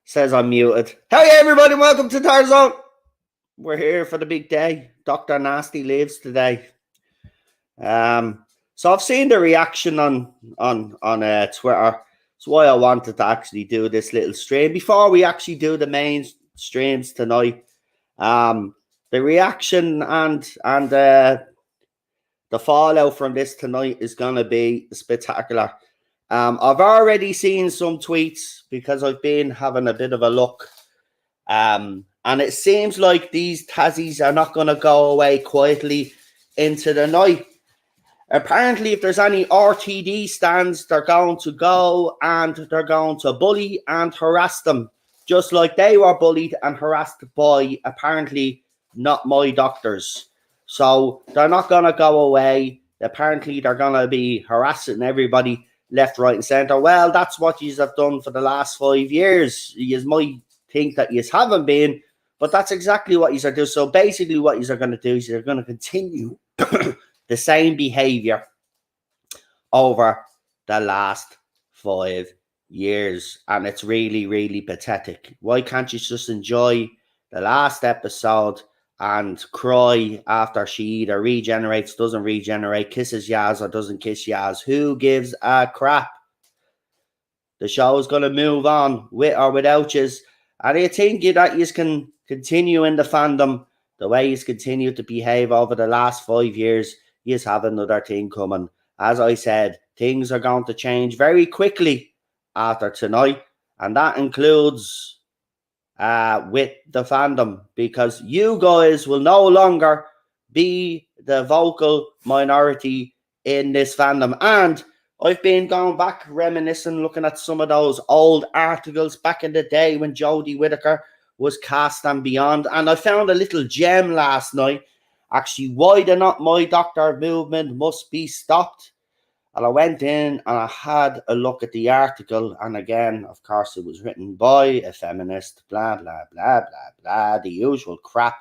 Says I'm muted. Hey everybody, welcome to Tarzone. We're here for the big day. Dr. Nasty lives today. So I've seen the reaction on Twitter. That's why I wanted to actually do this little stream before we actually do the main streams tonight. The reaction and the fallout from this tonight is gonna be spectacular. I've already seen some tweets because I've been having a bit of a look. And it seems like these Tassies are not going to go away quietly into the night. Apparently, if there's any RTD stands, they're going to go and they're going to bully and harass them, just like they were bullied and harassed by, apparently, not my doctors. So they're not going to go away. Apparently, they're going to be harassing everybody left, right, and centre. Well, that's what you have done for the last 5 years. You might think that you haven't been, but that's exactly what you are doing. So basically, what you are going to do is you're going to continue the same behaviour over the last 5 years, and it's really, really pathetic. Why can't you just enjoy the last episode and cry after she either regenerates, doesn't regenerate, kisses Yaz or doesn't kiss Yaz? Who gives a crap? The show is going to move on with or without you. And I think that you can continue in the fandom the way you continue to behave over the last 5 years. You have another thing coming. As I said, things are going to change very quickly after tonight. And that includes with the fandom, because you guys will no longer be the vocal minority in this fandom. And I've been going back, reminiscing, looking at some of those old articles back in the day when Jodie Whittaker was cast and beyond. And I found a little gem last night. Actually, why the Not My Doctor movement must be stopped. And I went in and I had a look at the article. And again, of course, it was written by a feminist, blah, blah, blah, blah, blah, the usual crap.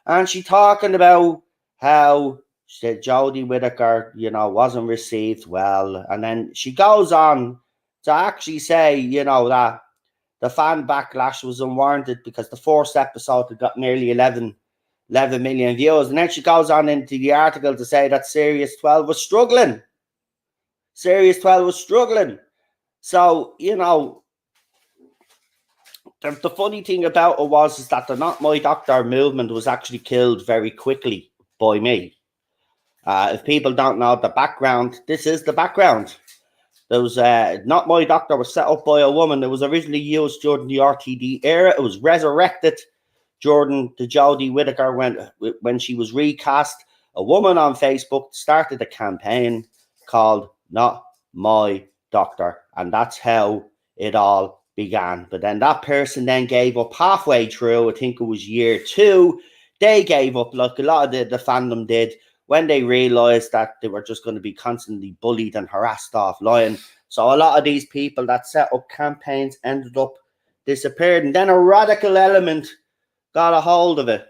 And she talking about how Jodie Whittaker, wasn't received well. And then she goes on to actually say, that the fan backlash was unwarranted because the first episode had got nearly 11 million views. And then she goes on into the article to say that Series 12 was struggling. Series 12 was struggling. So, the funny thing about it was that the Not My Doctor movement was actually killed very quickly by me. If people don't know the background, this is the background. There was Not My Doctor was set up by a woman. It was originally used during the RTD era. It was resurrected during the Jodie Whittaker when she was recast. A woman on Facebook started a campaign called Not My Doctor, and that's how it all began. But then that person then gave up halfway through. I think it was year 2. They gave up, like a lot of the fandom did, when they realized that they were just going to be constantly bullied and harassed offline. So a lot of these people that set up campaigns ended up disappeared, and then a radical element got a hold of it.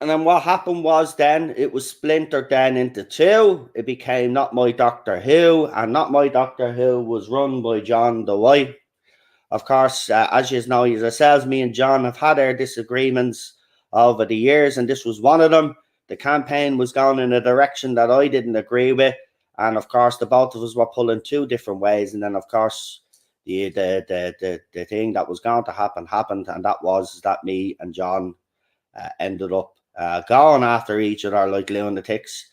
And then what happened was then it was splintered then into 2. It became Not My Doctor Who, and Not My Doctor Who was run by John DeWhite. Of course, as you know yourselves, me and John have had our disagreements over the years, and this was one of them. The campaign was going in a direction that I didn't agree with, and of course, the both of us were pulling 2 different ways. And then, of course, the thing that was going to happen happened, and that was that me and John ended up going after each other like lunatics,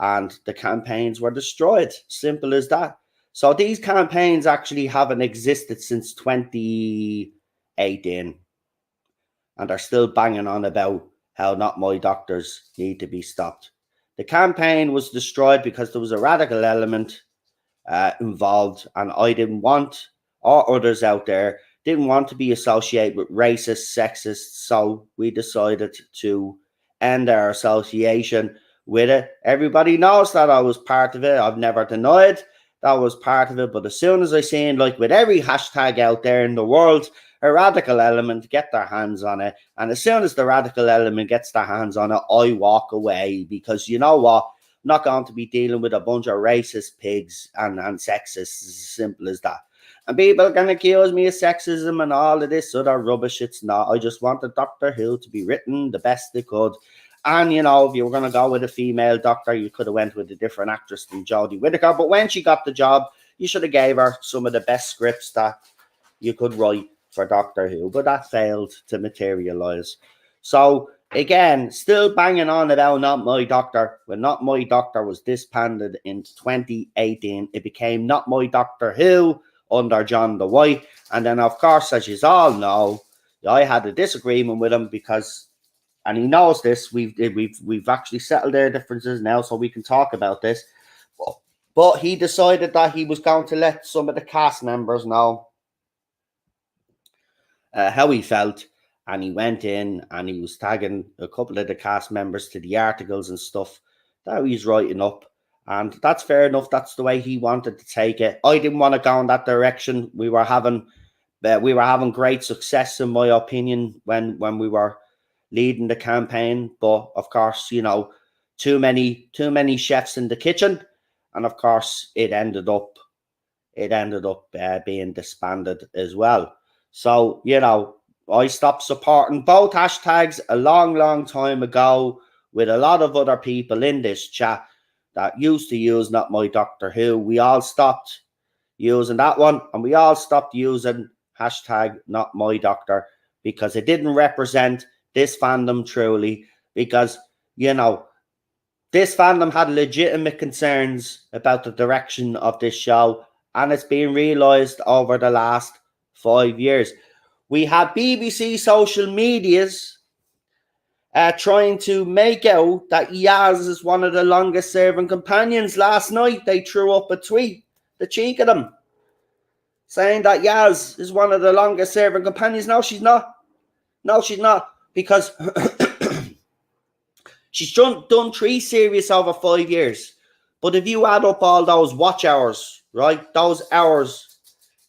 and the campaigns were destroyed. Simple as that. So these campaigns actually haven't existed since 2018, and they're still banging on about how Not My Doctors need to be stopped. The campaign was destroyed because there was a radical element involved, and I didn't want, or others out there didn't want to be associated with racist, sexist, so we decided to end our association with it. Everybody knows that I was part of it. I've never denied that was part of it. But as soon as I seen, like with every hashtag out there in the world, a radical element get their hands on it. And as soon as the radical element gets their hands on it, I walk away, because you know what? I'm not going to be dealing with a bunch of racist pigs and sexists, as simple as that. And people can accuse me of sexism and all of this other rubbish. It's not. I just wanted Doctor Who to be written the best they could. And, you know, if you were going to go with a female doctor, you could have went with a different actress than Jodie Whittaker. But when she got the job, you should have gave her some of the best scripts that you could write for Doctor Who. But that failed to materialise. So, again, still banging on about Not My Doctor. When Not My Doctor was disbanded in 2018, it became Not My Doctor Who under John the White. And then, of course, as you all know, I had a disagreement with him because, and he knows this, we've actually settled their differences now, so we can talk about this. But he decided that he was going to let some of the cast members know how he felt, and he went in and he was tagging a couple of the cast members to the articles and stuff that he's writing up. And that's fair enough. That's the way he wanted to take it. I didn't want to go in that direction. We were having great success, in my opinion, when we were leading the campaign. But of course, you know, too many chefs in the kitchen, and of course, it ended up being disbanded as well. So, you know, I stopped supporting both hashtags a long time ago, with a lot of other people in this chat that used to use Not My Doctor Who. We all stopped using that one, and we all stopped using hashtag Not My Doctor, because it didn't represent this fandom truly. Because, you know, this fandom had legitimate concerns about the direction of this show, and it's been realised over the last 5 years. We had BBC social medias trying to make out that Yaz is one of the longest serving companions. Last night they threw up a tweet, the cheek of them, saying that Yaz is one of the longest serving companions. No, she's not. No, she's not, because she's done 3 series over 5 years. But if you add up all those watch hours, right, those hours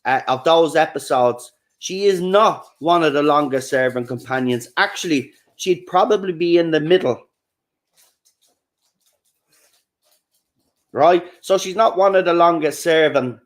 of those episodes, she is not one of the longest serving companions. Actually, she'd probably be in the middle, right? So she's not one of the longest serving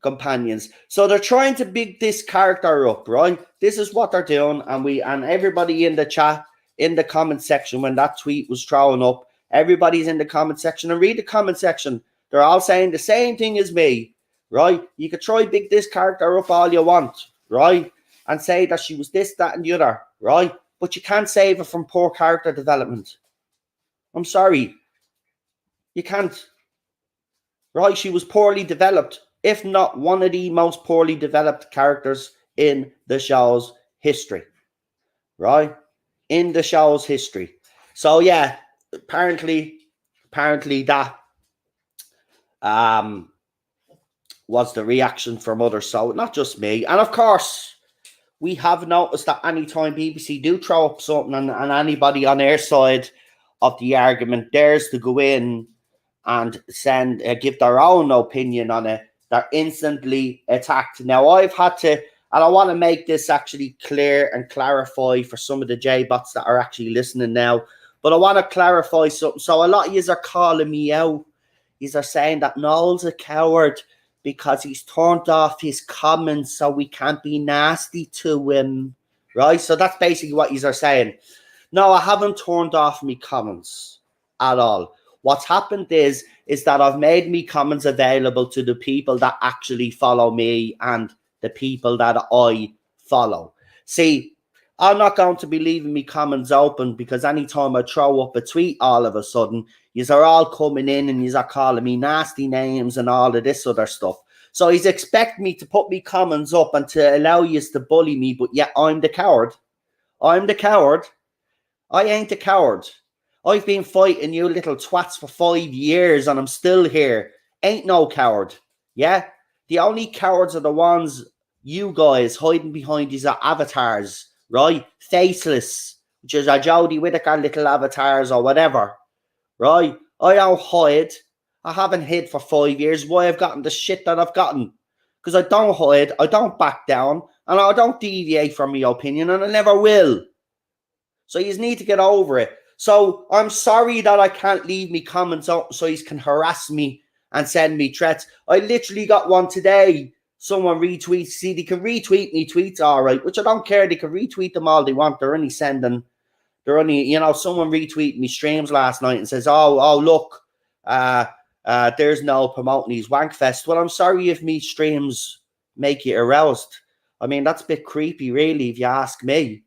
companions. So they're trying to big this character up, right? This is what they're doing, and everybody in the chat, in the comment section, when that tweet was thrown up, everybody's in the comment section, and read the comment section. They're all saying the same thing as me, right? You could try big this character up all you want, right? And say that she was this, that, and the other, right? But you can't save her from poor character development. I'm sorry. You can't. Right? She was poorly developed, if not one of the most poorly developed characters in the show's history. Right? In the show's history. So yeah, apparently that was the reaction from others. So not just me. And of course, we have noticed that anytime BBC do throw up something, and anybody on their side of the argument dares to go in and give their own opinion on it, they're instantly attacked. Now, I've had to, and I want to make this actually clear and clarify for some of the J-bots that are actually listening now, but I want to clarify something. So a lot of you are calling me out. You are saying that Noel's a coward because he's turned off his comments so we can't be nasty to him, right? So that's basically what you are saying. No, I haven't turned off my comments at all. What's happened is that I've made me comments available to the people that actually follow me and the people that I follow. See, I'm not going to be leaving me comments open, because anytime I throw up a tweet, all of a sudden, yous are all coming in and yous are calling me nasty names and all of this other stuff. So he's expect me to put me comments up and to allow yous to bully me, but yet I'm the coward. I'm the coward. I ain't the coward. I've been fighting you little twats for 5 years and I'm still here. Ain't no coward. Yeah? The only cowards are the ones you guys hiding behind these avatars, right? Faceless, which is a Jodie Whittaker little avatars or whatever, right? I don't hide. I haven't hid for 5 years. Why I've gotten the shit that I've gotten? Because I don't hide, I don't back down, and I don't deviate from my opinion, and I never will. So you need to get over it. So I'm sorry that I can't leave me comments out so you can harass me and send me threats. I literally got one today. Someone retweets. See, they can retweet me tweets, all right, which I don't care. They can retweet them all they want. They're only sending. They're only, someone retweeted me streams last night and says, oh, look, there's no promoting these wankfests. Well, I'm sorry if me streams make you aroused. I mean, that's a bit creepy, really, if you ask me,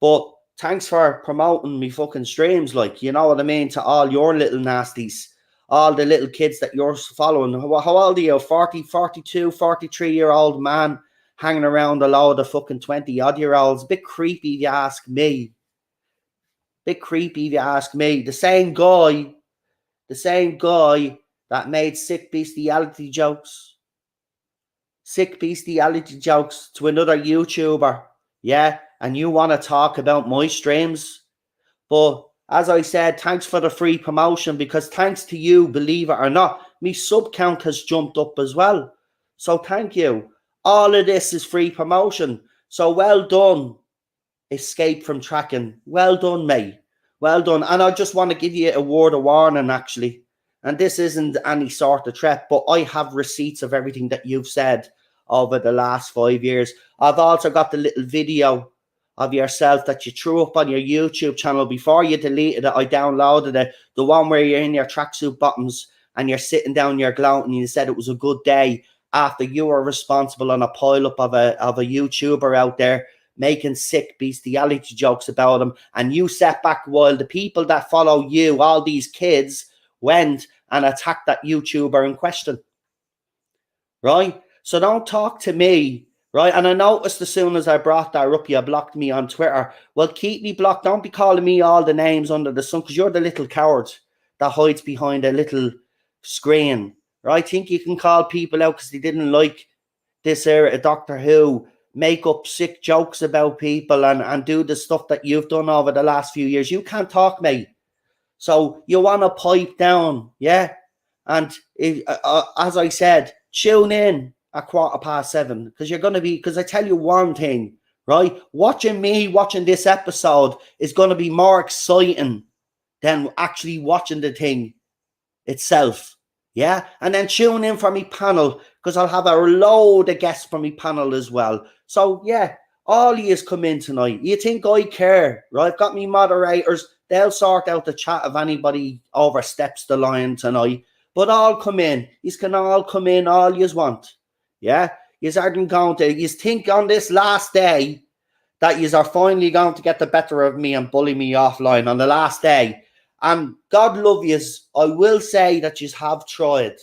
But thanks for promoting me fucking streams, like, you know what I mean, to all your little nasties, all the little kids that you're following. How old are you? 40, 42, 43-year-old man hanging around a load of fucking 20-odd-year-olds. Bit creepy if you ask me. Bit creepy if you ask me. The same guy that made sick bestiality jokes to another YouTuber, yeah, and you want to talk about my streams. But as I said, thanks for the free promotion, because thanks to you, believe it or not, me sub count has jumped up as well. So thank you. All of this is free promotion. So well done, Escape from Tracking. Well done, mate. Well done. And I just want to give you a word of warning, actually. And this isn't any sort of threat, but I have receipts of everything that you've said over the last 5 years. I've also got the little video of yourself that you threw up on your YouTube channel before you deleted it. I downloaded it. The one where you're in your tracksuit bottoms and you're sitting down, you're gloating, and you said it was a good day after you were responsible on a pile-up of a YouTuber out there making sick bestiality jokes about him, and you sat back while the people that follow you, all these kids, went and attacked that YouTuber in question, right? So don't talk to me, right? And I noticed as soon as I brought that up, you blocked me on Twitter. Well, keep me blocked. Don't be calling me all the names under the sun, because you're the little coward that hides behind a little screen, right? Think you can call people out because they didn't like this era of Doctor Who, make up sick jokes about people and do the stuff that you've done over the last few years. You can't talk, mate. So you want to pipe down, yeah? And as I said, tune in at 7:15, because you're going to be, because I tell you one thing, right? Watching this episode is going to be more exciting than actually watching the thing itself. Yeah, and then tune in for me panel, because I'll have a load of guests for me panel as well. So yeah, all you come in tonight. You think I care, right? I've got me moderators. They'll sort out the chat if anybody oversteps the line tonight. But all come in. You can all come in all you want. Yeah, you aren't going to. You think on this last day that you are finally going to get the better of me and bully me offline on the last day. And God love yous, I will say that you have tried,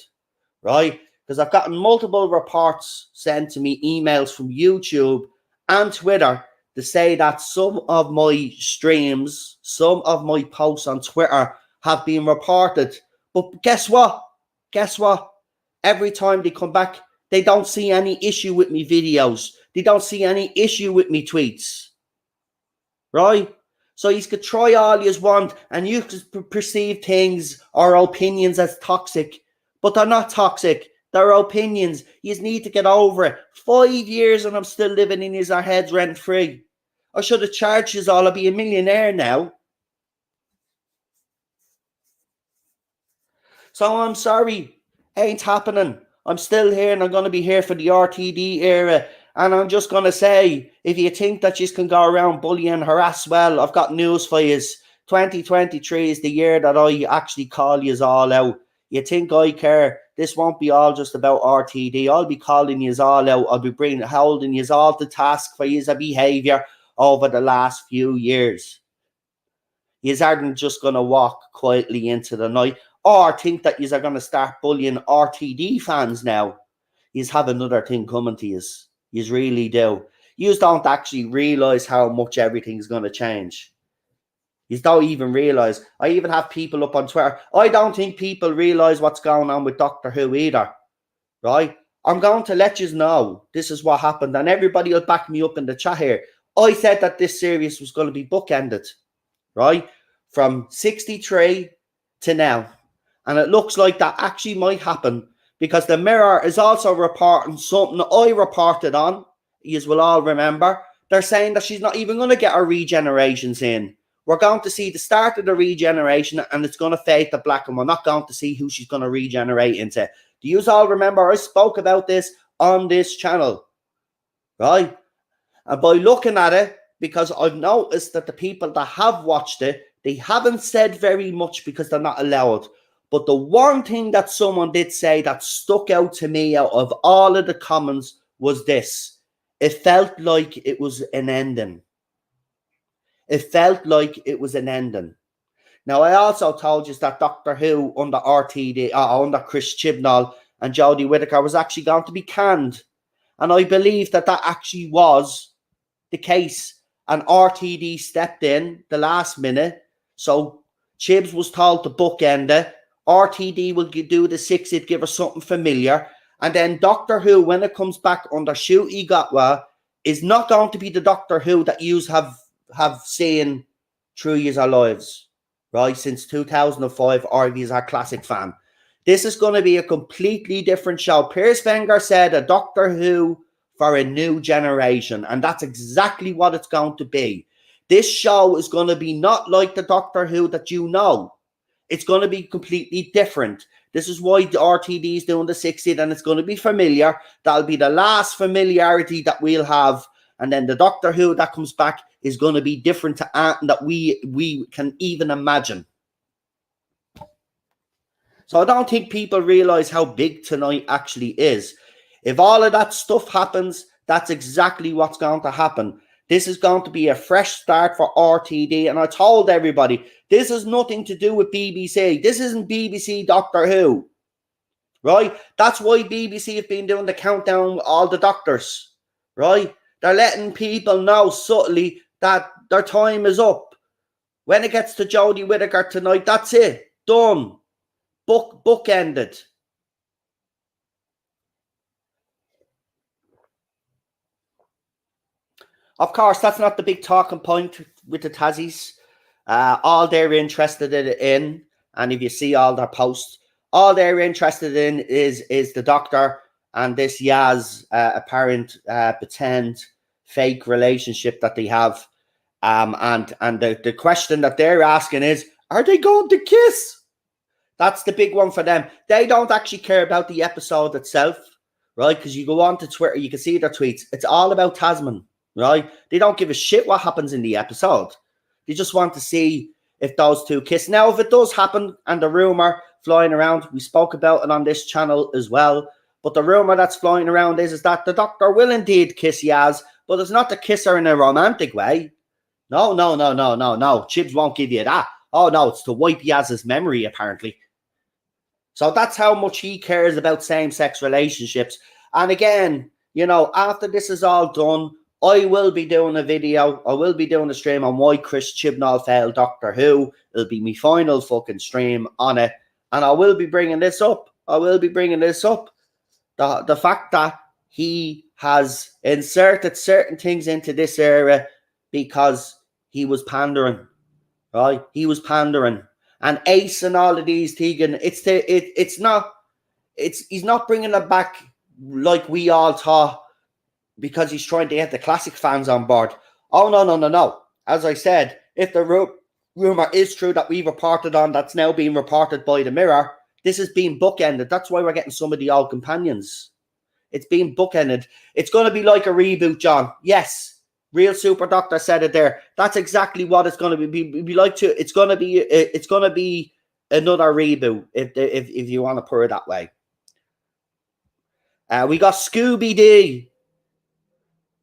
right? Because I've gotten multiple reports sent to me, emails from YouTube and Twitter, to say that some of my streams, some of my posts on Twitter have been reported. But guess what? Every time they come back, they don't see any issue with me videos. They don't see any issue with me tweets, right? So you could try all you want, and you could perceive things or opinions as toxic, but they're not toxic. They're opinions. You need to get over it. 5 years and I'm still living in his heads rent free. I should have charged you all. I'd be a millionaire now. So I'm sorry. Ain't happening. I'm still here, and I'm going to be here for the RTD era. And I'm just going to say, if you think that you can go around bullying and harass, well, I've got news for you. 2023 is the year that I actually call you all out. You think I care? This won't be all just about RTD. I'll be calling you all out. I'll be holding you all to task for your behaviour over the last few years. You aren't just going to walk quietly into the night or think that you are going to start bullying RTD fans now. You have another thing coming to you. You really do. You don't actually realise how much everything's going to change. You don't even realise. I even have people up on Twitter. I don't think people realise what's going on with Doctor Who either, right? I'm going to let you know this is what happened, and everybody will back me up in the chat here. I said that this series was going to be bookended, right? From 63 to now. And it looks like that actually might happen because the Mirror is also reporting something I reported on. You will all remember. They're saying that she's not even going to get her regenerations in. We're going to see the start of the regeneration and it's going to fade to black and we're not going to see who she's going to regenerate into. Do you all remember I spoke about this on this channel, right? And by looking at it, because I've noticed that the people that have watched it, they haven't said very much because they're not allowed. But the one thing that someone did say that stuck out to me out of all of the comments was this. It felt like it was an ending. It felt like it was an ending. Now, I also told you that Doctor Who under RTD, under Chris Chibnall and Jodie Whittaker was actually going to be canned. And I believe that that actually was the case. And RTD stepped in the last minute. So Chibs was told to bookend it. RTD will do the 60th, give us something familiar. And then Doctor Who, when it comes back under Ncuti Gatwa, is not going to be the Doctor Who that you have seen through your lives, right? Since 2005, Ivy is our classic fan. This is going to be a completely different show. Piers Wenger said a Doctor Who for a new generation, and that's exactly what it's going to be. This show is going to be not like the Doctor Who that you know. It's going to be completely different. This is why the RTD is doing the 60th, and it's going to be familiar. That'll be the last familiarity that we'll have. And then the Doctor Who that comes back is going to be different to that we can even imagine. So I don't think people realize how big tonight actually is. If all of that stuff happens, that's exactly what's going to happen. This is going to be a fresh start for RTD. And I told everybody, this has nothing to do with BBC. This isn't BBC Doctor Who, right? That's why BBC have been doing the countdown with all the doctors, right? They're letting people know subtly that their time is up. When it gets to Jodie Whittaker tonight, that's it. Done. Bookended. Of course, that's not the big talking point with the Tassies. All they're interested in, and if you see all their posts, all they're interested in is the Doctor and this Yaz apparent pretend fake relationship that they have. And the question that they're asking is, are they going to kiss? That's the big one for them. They don't actually care about the episode itself, right? Because you go on to Twitter, you can see their tweets. It's all about Tasman, right? They don't give a shit what happens in the episode. They just want to see if those two kiss. Now, if it does happen, and the rumor flying around, we spoke about it on this channel as well, but the rumor that's flying around is that the Doctor will indeed kiss Yaz, but it's not to kiss her in a romantic way. No. Chibs won't give you that. Oh, no, it's to wipe Yaz's memory, apparently. So that's how much he cares about same-sex relationships. And again, you know, after this is all done, I will be doing a video. I will be doing a stream on why Chris Chibnall failed Doctor Who. It'll be my final fucking stream on it. And I will be bringing this up. The fact that he has inserted certain things into this era because he was pandering, right? He was pandering. And Ace and all of these, Tegan, he's not bringing it back like we all thought because he's trying to get the classic fans on board. Oh, no. As I said, if the rumor is true that we've reported on, that's now being reported by the Mirror, this is being bookended. That's why we're getting some of the old companions. It's being bookended. It's going to be like a reboot, John. Yes. Real Super Doctor said it there. That's exactly what it's going to be. It's going to be another reboot if you want to put it that way. We got Scooby D.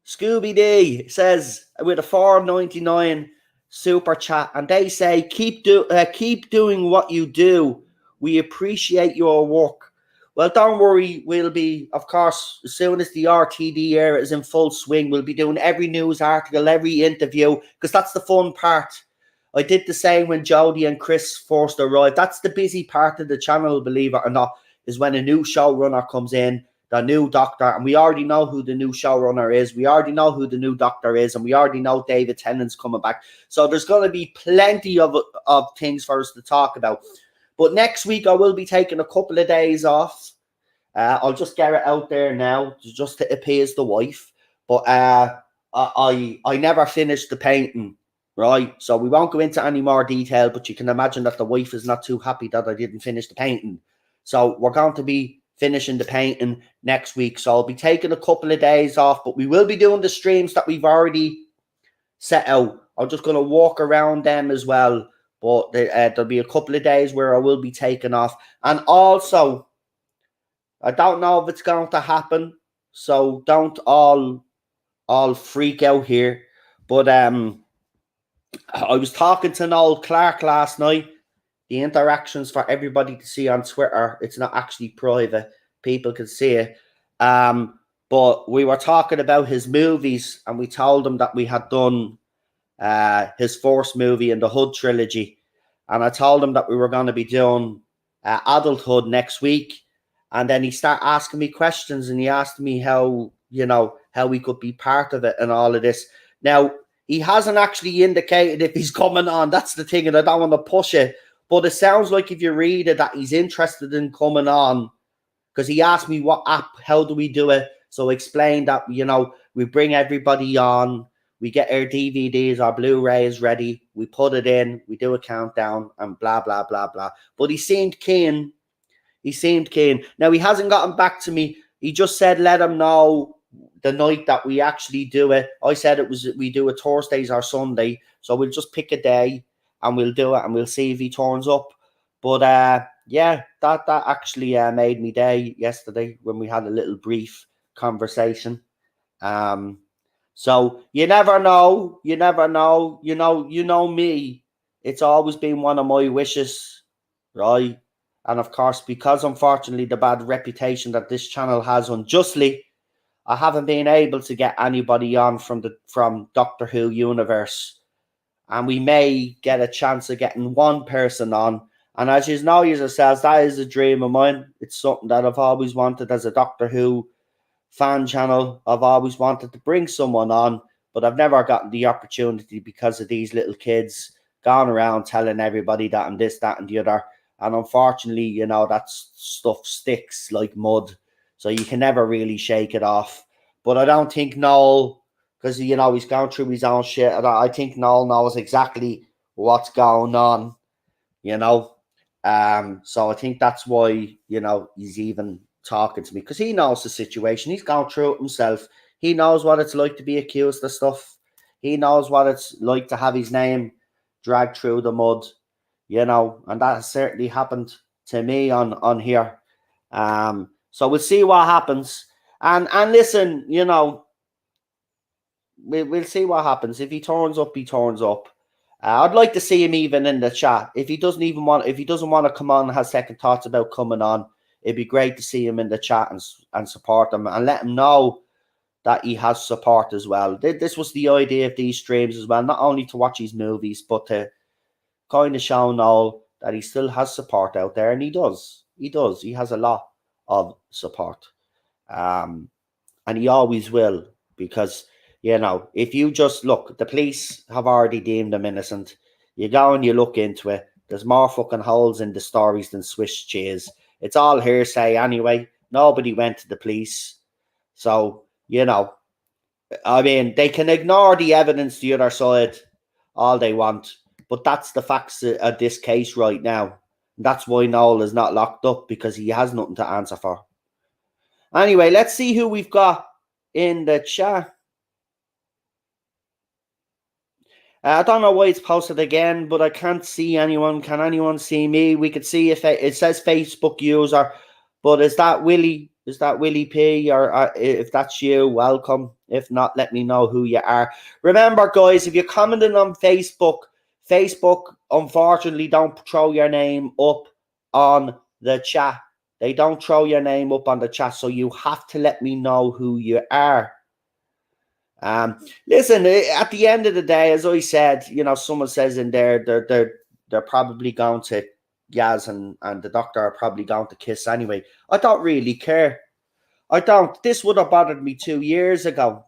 Scooby D says with a $4.99 super chat, and they say keep doing what you do. We appreciate your work. Well, don't worry. We'll be, of course, as soon as the RTD era is in full swing, we'll be doing every news article, every interview, because that's the fun part. I did the same when Jodie and Chris first arrived. That's the busy part of the channel, believe it or not, is when a new showrunner comes in. the new doctor, and we already know who the new showrunner is. We already know who the new doctor is, and we already know David Tennant's coming back. So there's going to be plenty of things for us to talk about. But next week I will be taking a couple of days off. I'll just get it out there now, just to appease the wife. But I never finished the painting, right? So we won't go into any more detail, but you can imagine that the wife is not too happy that I didn't finish the painting. So we're going to be finishing the painting next week. So I'll be taking a couple of days off, but we will be doing the streams that we've already set out. I'm just going to walk around them as well. But there'll be a couple of days where I will be taking off. And also, I don't know if it's going to happen, so don't all freak out here. But I was talking to Noel Clark last night. The interactions for everybody to see on Twitter. It's not actually private. People can see it. But we were talking about his movies, and we told him that we had done his first movie in the Hood trilogy. And I told him that we were going to be doing Adulthood next week. And then he started asking me questions, and he asked me how we could be part of it and all of this. Now, he hasn't actually indicated if he's coming on. That's the thing, and I don't want to push it. But it sounds like if you read it that he's interested in coming on, because he asked me what app, how do we do it? So I explained that, we bring everybody on, we get our DVDs, our Blu-rays ready, we put it in, we do a countdown, and blah, blah, blah, blah. But he seemed keen. Now, he hasn't gotten back to me. He just said, let him know the night that we actually do it. I said we do it Thursdays or Sunday. So we'll just pick a day and we'll do it, and we'll see if he turns up. But yeah, that actually made me day yesterday when we had a little brief conversation. So you never know. You know me. It's always been one of my wishes, right? And of course, because unfortunately the bad reputation that this channel has unjustly, I haven't been able to get anybody on from Doctor Who universe. And we may get a chance of getting one person on. And as you know yourselves, that is a dream of mine. It's something that I've always wanted as a Doctor Who fan channel. I've always wanted to bring someone on, but I've never gotten the opportunity because of these little kids going around telling everybody that I'm this, that, and the other. And unfortunately, that stuff sticks like mud. So you can never really shake it off. But I don't think Noel, because, he's going through his own shit. I think Noel knows exactly what's going on, So I think that's why, he's even talking to me, because he knows the situation. He's gone through it himself. He knows what it's like to be accused of stuff. He knows what it's like to have his name dragged through the mud. And that has certainly happened to me on here. So we'll see what happens. And listen, we'll see what happens. If he turns up, he turns up. I'd like to see him even in the chat. If he doesn't want to come on and has second thoughts about coming on, it'd be great to see him in the chat and support him and let him know that he has support as well. This was the idea of these streams as well, not only to watch his movies, but to kind of show Noel that he still has support out there, and he does. He has a lot of support, and he always will, because if you just look, the police have already deemed him innocent. You go and you look into it. There's more fucking holes in the stories than Swiss cheese. It's all hearsay anyway. Nobody went to the police, so I mean, they can ignore the evidence the other side all they want. But that's the facts of this case right now. That's why Noel is not locked up, because he has nothing to answer for. Anyway, let's see who we've got in the chat. I don't know why it's posted again, but I can't see anyone. Can anyone see me? We could see if it says Facebook user, but is that Willie? Is that Willie P? Or if that's you, welcome. If not, let me know who you are. Remember, guys, if you're commenting on Facebook, unfortunately, don't throw your name up on the chat. They don't throw your name up on the chat, so you have to let me know who you are. Listen, at the end of the day, as I said, someone says in there, they're probably going to, Yaz and the doctor are probably going to kiss anyway. I don't really care. I don't. This would have bothered me 2 years ago,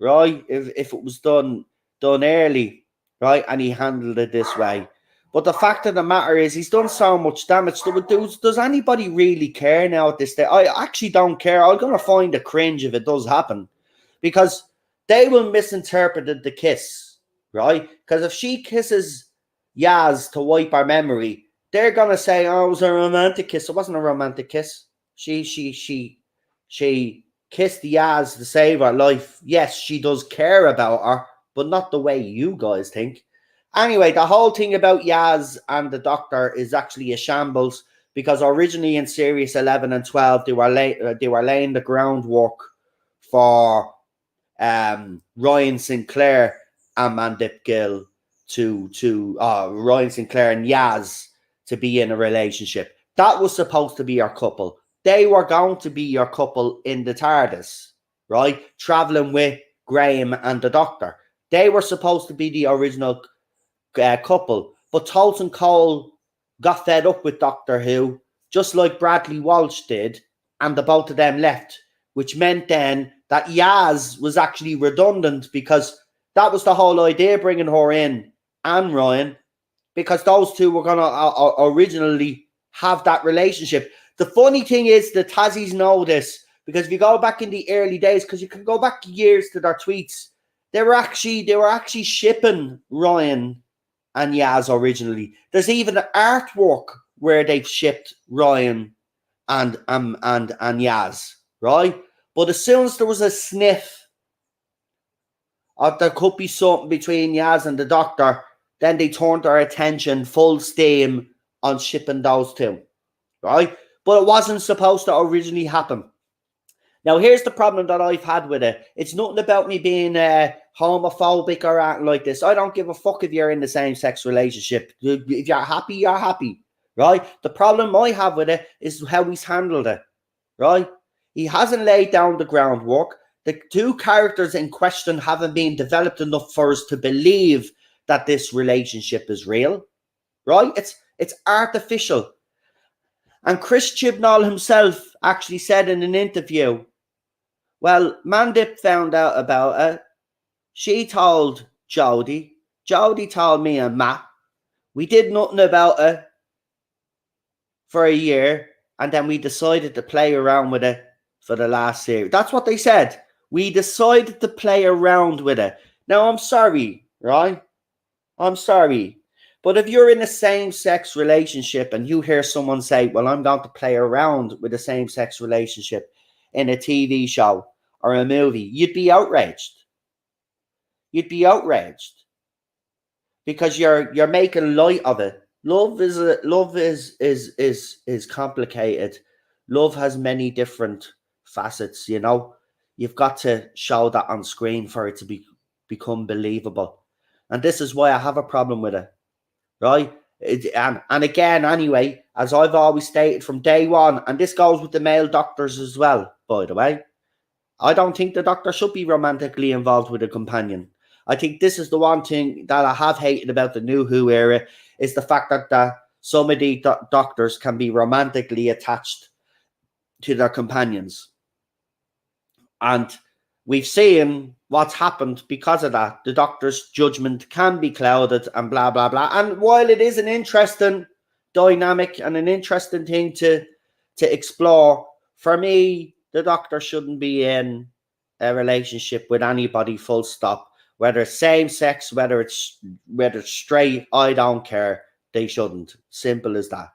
right? If it was done early, right, and he handled it this way. But the fact of the matter is, he's done so much damage. Does anybody really care now at this stage? I actually don't care. I'm going to find a cringe if it does happen, because they will misinterpret the kiss, right? Because if she kisses Yaz to wipe our memory, they're going to say, oh, it was a romantic kiss. It wasn't a romantic kiss. She kissed Yaz to save her life. Yes, she does care about her, but not the way you guys think. Anyway, the whole thing about Yaz and the Doctor is actually a shambles, because originally in series 11 and 12 they were laying the groundwork for Ryan Sinclair and Mandip Gill to Ryan Sinclair and Yaz to be in a relationship. That was supposed to be our couple. They were going to be your couple in the TARDIS, right? Traveling with Graham and the Doctor. They were supposed to be the original couple. But Tolson Cole got fed up with Doctor Who, just like Bradley Walsh did, and the both of them left, which meant then that Yaz was actually redundant, because that was the whole idea, bringing her in and Ryan, because those two were going to originally have that relationship. The funny thing is, the Tassies know this, because if you go back in the early days, because you can go back years to their tweets, they were actually shipping Ryan and Yaz originally. There's even an artwork where they've shipped Ryan and Yaz, right? But as soon as there was a sniff of there could be something between Yaz and the Doctor, then they turned their attention full steam on shipping those two, right? But it wasn't supposed to originally happen. Now, here's the problem that I've had with it. It's nothing about me being homophobic or anything like this. I don't give a fuck if you're in the same-sex relationship. If you're happy, you're happy, right? The problem I have with it is how he's handled it, right? He hasn't laid down the groundwork. The two characters in question haven't been developed enough for us to believe that this relationship is real, right? It's artificial. And Chris Chibnall himself actually said in an interview, well, Mandip found out about it. She told Jodie. Jodie told me and Matt. We did nothing about it for a year, and then we decided to play around with it for the last series. That's what they said. We decided to play around with it. Now, I'm sorry, right? I'm sorry. But if you're in a same-sex relationship and you hear someone say, well, I'm going to play around with a same-sex relationship in a TV show or a movie, you'd be outraged. You'd be outraged because you're making light of it. Love is complicated. Love has many different facets, you know. You've got to show that on screen for it to become believable. And this is why I have a problem with it. Right? And again, anyway, as I've always stated from day one, and this goes with the male doctors as well, by the way, I don't think the Doctor should be romantically involved with a companion. I think this is the one thing that I have hated about the New Who era, is the fact that some of the Doctors can be romantically attached to their companions. And we've seen what's happened because of that. The Doctor's judgment can be clouded and blah, blah, blah. And while it is an interesting dynamic and an interesting thing to explore, for me, the Doctor shouldn't be in a relationship with anybody, full stop. Whether it's same sex, whether it's straight, I don't care. They shouldn't. Simple as that.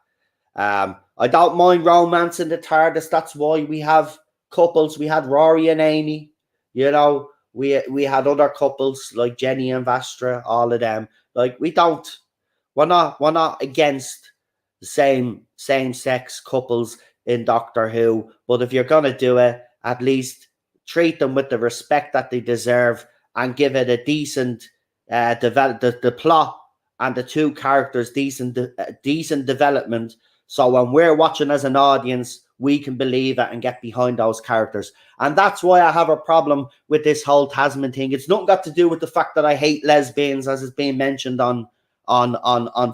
I don't mind romance in the TARDIS. That's why we have couples. We had Rory and Amy. You know, we had other couples like Jenny and Vastra. All of them. Like we're not against the same sex couples in Doctor Who. But if you're gonna do it, at least treat them with the respect that they deserve and give it a decent develop the plot and the two characters decent development. So when we're watching as an audience, we can believe it and get behind those characters. And that's why I have a problem with this whole Tasman thing. It's not got to do with the fact that I hate lesbians, as is being mentioned on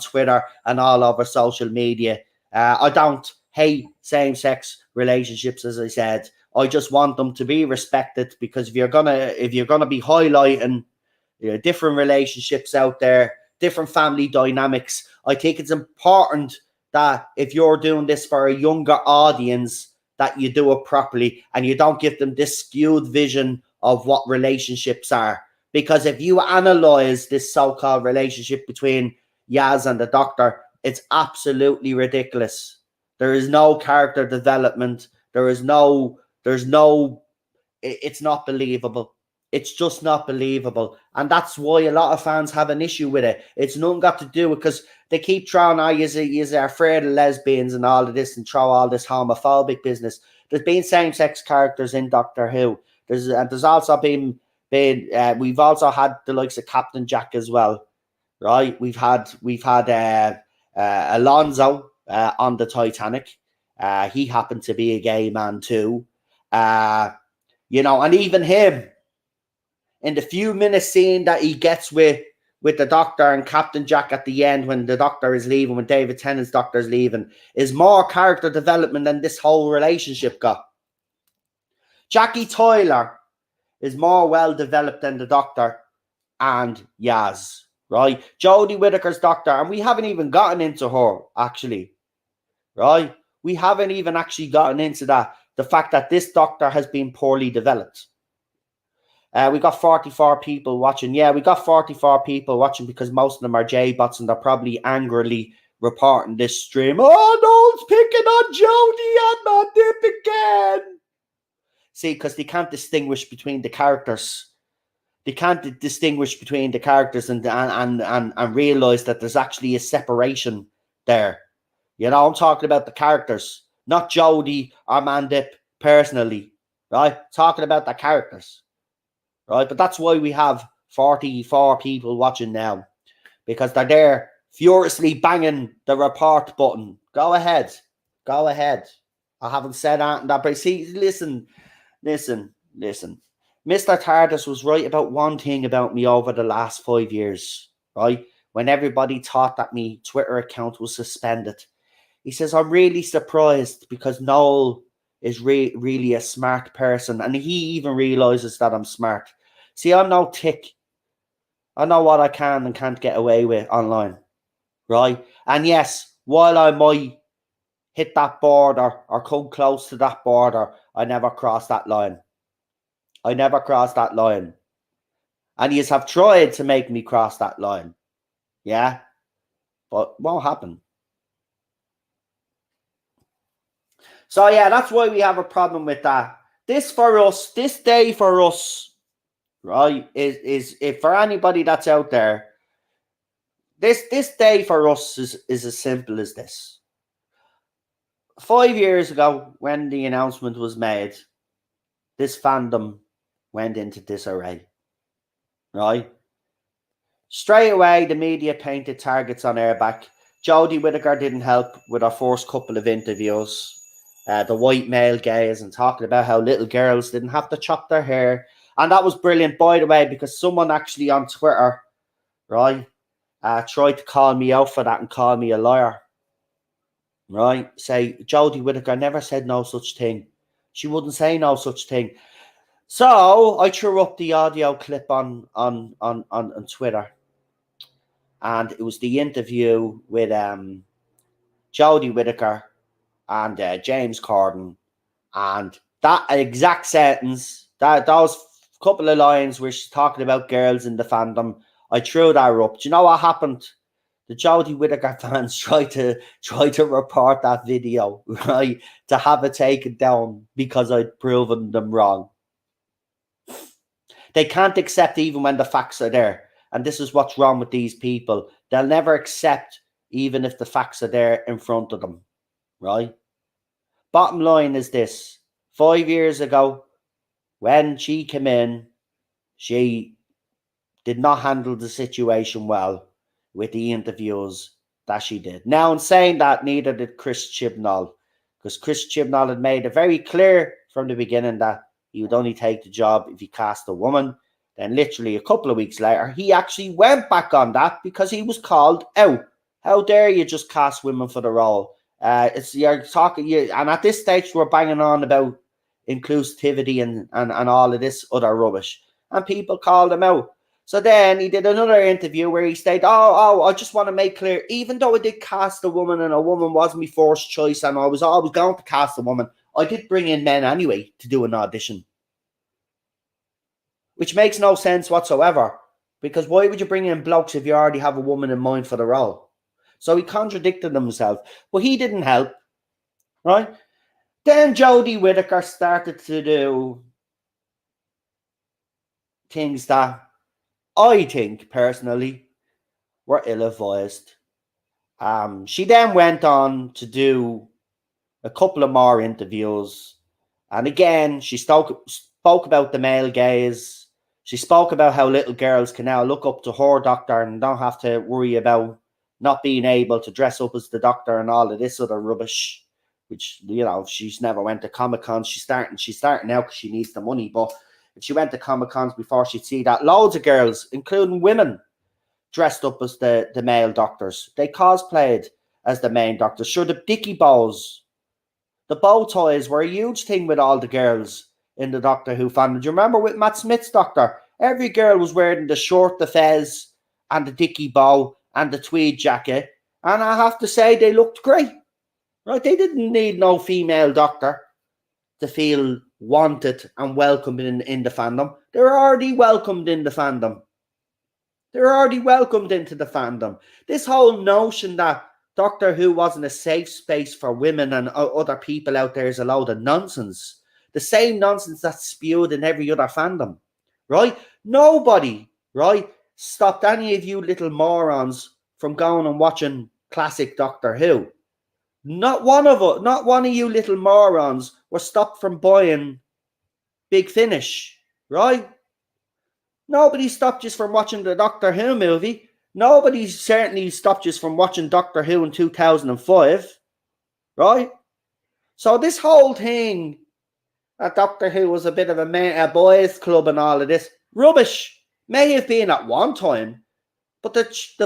Twitter and all over social media. I don't hate same-sex relationships, as I said. I just want them to be respected, because if you're gonna be highlighting different relationships out there, different family dynamics, I think it's important that if you're doing this for a younger audience, that you do it properly and you don't give them this skewed vision of what relationships are. Because if you analyze this so-called relationship between Yaz and the doctor, it's absolutely ridiculous. There is no character development. There's no, it's not believable. It's just not believable. And that's why a lot of fans have an issue with it. It's nothing got to do with, because they keep throwing, you're afraid of lesbians and all of this, and throw all this homophobic business. There's been same-sex characters in Doctor Who. There's also been we've also had the likes of Captain Jack as well, right? We've had Alonso on the Titanic. He happened to be a gay man too. And even him, in the few minutes scene that he gets with the Doctor and Captain Jack at the end, when the Doctor is leaving, when David Tennant's Doctor is leaving, is more character development than this whole relationship got. Jackie Tyler is more well developed than the Doctor and Yaz, right? Jodie Whittaker's Doctor, and we haven't even gotten into her, actually, right? We haven't even actually gotten into that. The fact that this Doctor has been poorly developed. We got 44 people watching. Yeah, we got 44 people watching, because most of them are J-bots, and they're probably angrily reporting this stream. Oh, Noel's picking on Jodie and my dip again. See, because they can't distinguish between the characters. They can't distinguish between the characters and realize that there's actually a separation there. I'm talking about the characters, not Jodie or Mandip personally, right? Talking about the characters. Right, but that's why we have 44 people watching now, because they're there furiously banging the report button. Go ahead. I haven't said that, but see, listen. Mr. TARDIS was right about one thing about me over the last 5 years, right? When everybody thought that my Twitter account was suspended. He says, I'm really surprised, because Noel is really a smart person, and he even realizes that I'm smart. See, I'm no tick. I know what I can and can't get away with online, right? And yes, while I might hit that border or come close to that border, I never cross that line. And yous have tried to make me cross that line, yeah? But won't happen. So yeah, that's why we have a problem with that. This day for us, right, is if for anybody that's out there, this day for us is as simple as this. 5 years ago, when the announcement was made, this fandom went into disarray, right? Straight away, the media painted targets on our back. Jodie Whittaker didn't help with her first couple of interviews. The white male gaze, and talking about how little girls didn't have to chop their hair. And that was brilliant, by the way, because someone actually on Twitter, right, tried to call me out for that and call me a liar. Right? Say, Jodie Whittaker never said no such thing. She wouldn't say no such thing. So I threw up the audio clip on Twitter. And it was the interview with Jodie Whittaker and James Corden. And that exact sentence, those couple of lines where she's talking about girls in the fandom, I threw that up. Do you know what happened? The Jodie Whittaker fans tried to report that video, right, to have it taken down because I'd proven them wrong. They can't accept even when the facts are there. And this is what's wrong with these people. They'll never accept even if the facts are there in front of them, right? Bottom line is this. 5 years ago, when she came in, she did not handle the situation well with the interviews that she did. Now, in saying that, neither did Chris Chibnall, because Chris Chibnall had made it very clear from the beginning that he would only take the job if he cast a woman. Then literally a couple of weeks later, he actually went back on that because he was called out. How dare you just cast women for the role? You're talking, and at this stage we're banging on about inclusivity and all of this other rubbish. And people called him out. So then he did another interview where he said, I just want to make clear, even though I did cast a woman and a woman wasn't my first choice and I was always going to cast a woman, I did bring in men anyway to do an audition. Which makes no sense whatsoever. Because why would you bring in blokes if you already have a woman in mind for the role? So he contradicted himself. But he didn't help. Right? Then Jodie Whittaker started to do things that I think, personally, were ill-advised. She then went on to do a couple of more interviews. And again, she spoke about the male gaze. She spoke about how little girls can now look up to her doctor and don't have to worry about not being able to dress up as the doctor and all of this other rubbish, which, you know, she's never went to Comic-Cons. She's starting now because she needs the money. But if she went to Comic-Cons before, she'd see that loads of girls, including women, dressed up as the male doctors. They cosplayed as the main doctors. Sure, the dicky bows, the bow ties were a huge thing with all the girls in the Doctor Who fandom. Do you remember with Matt Smith's Doctor? Every girl was wearing the short, the fez, and the dicky bow, and the tweed jacket. And I have to say, they looked great. Right? They didn't need no female doctor to feel wanted and welcomed in the fandom. They were already welcomed in the fandom. They were already welcomed into the fandom. This whole notion that Doctor Who wasn't a safe space for women and other people out there is a load of nonsense. The same nonsense that's spewed in every other fandom, right? Nobody, right, stopped any of you little morons from going and watching classic Doctor Who. Not one of you little morons were stopped from buying Big Finish, right? Nobody stopped you from watching the Doctor Who movie. Nobody certainly stopped you from watching Doctor Who in 2005, right? So this whole thing that Doctor Who was a bit of a boys' club and all of this, rubbish. May have been at one time, but the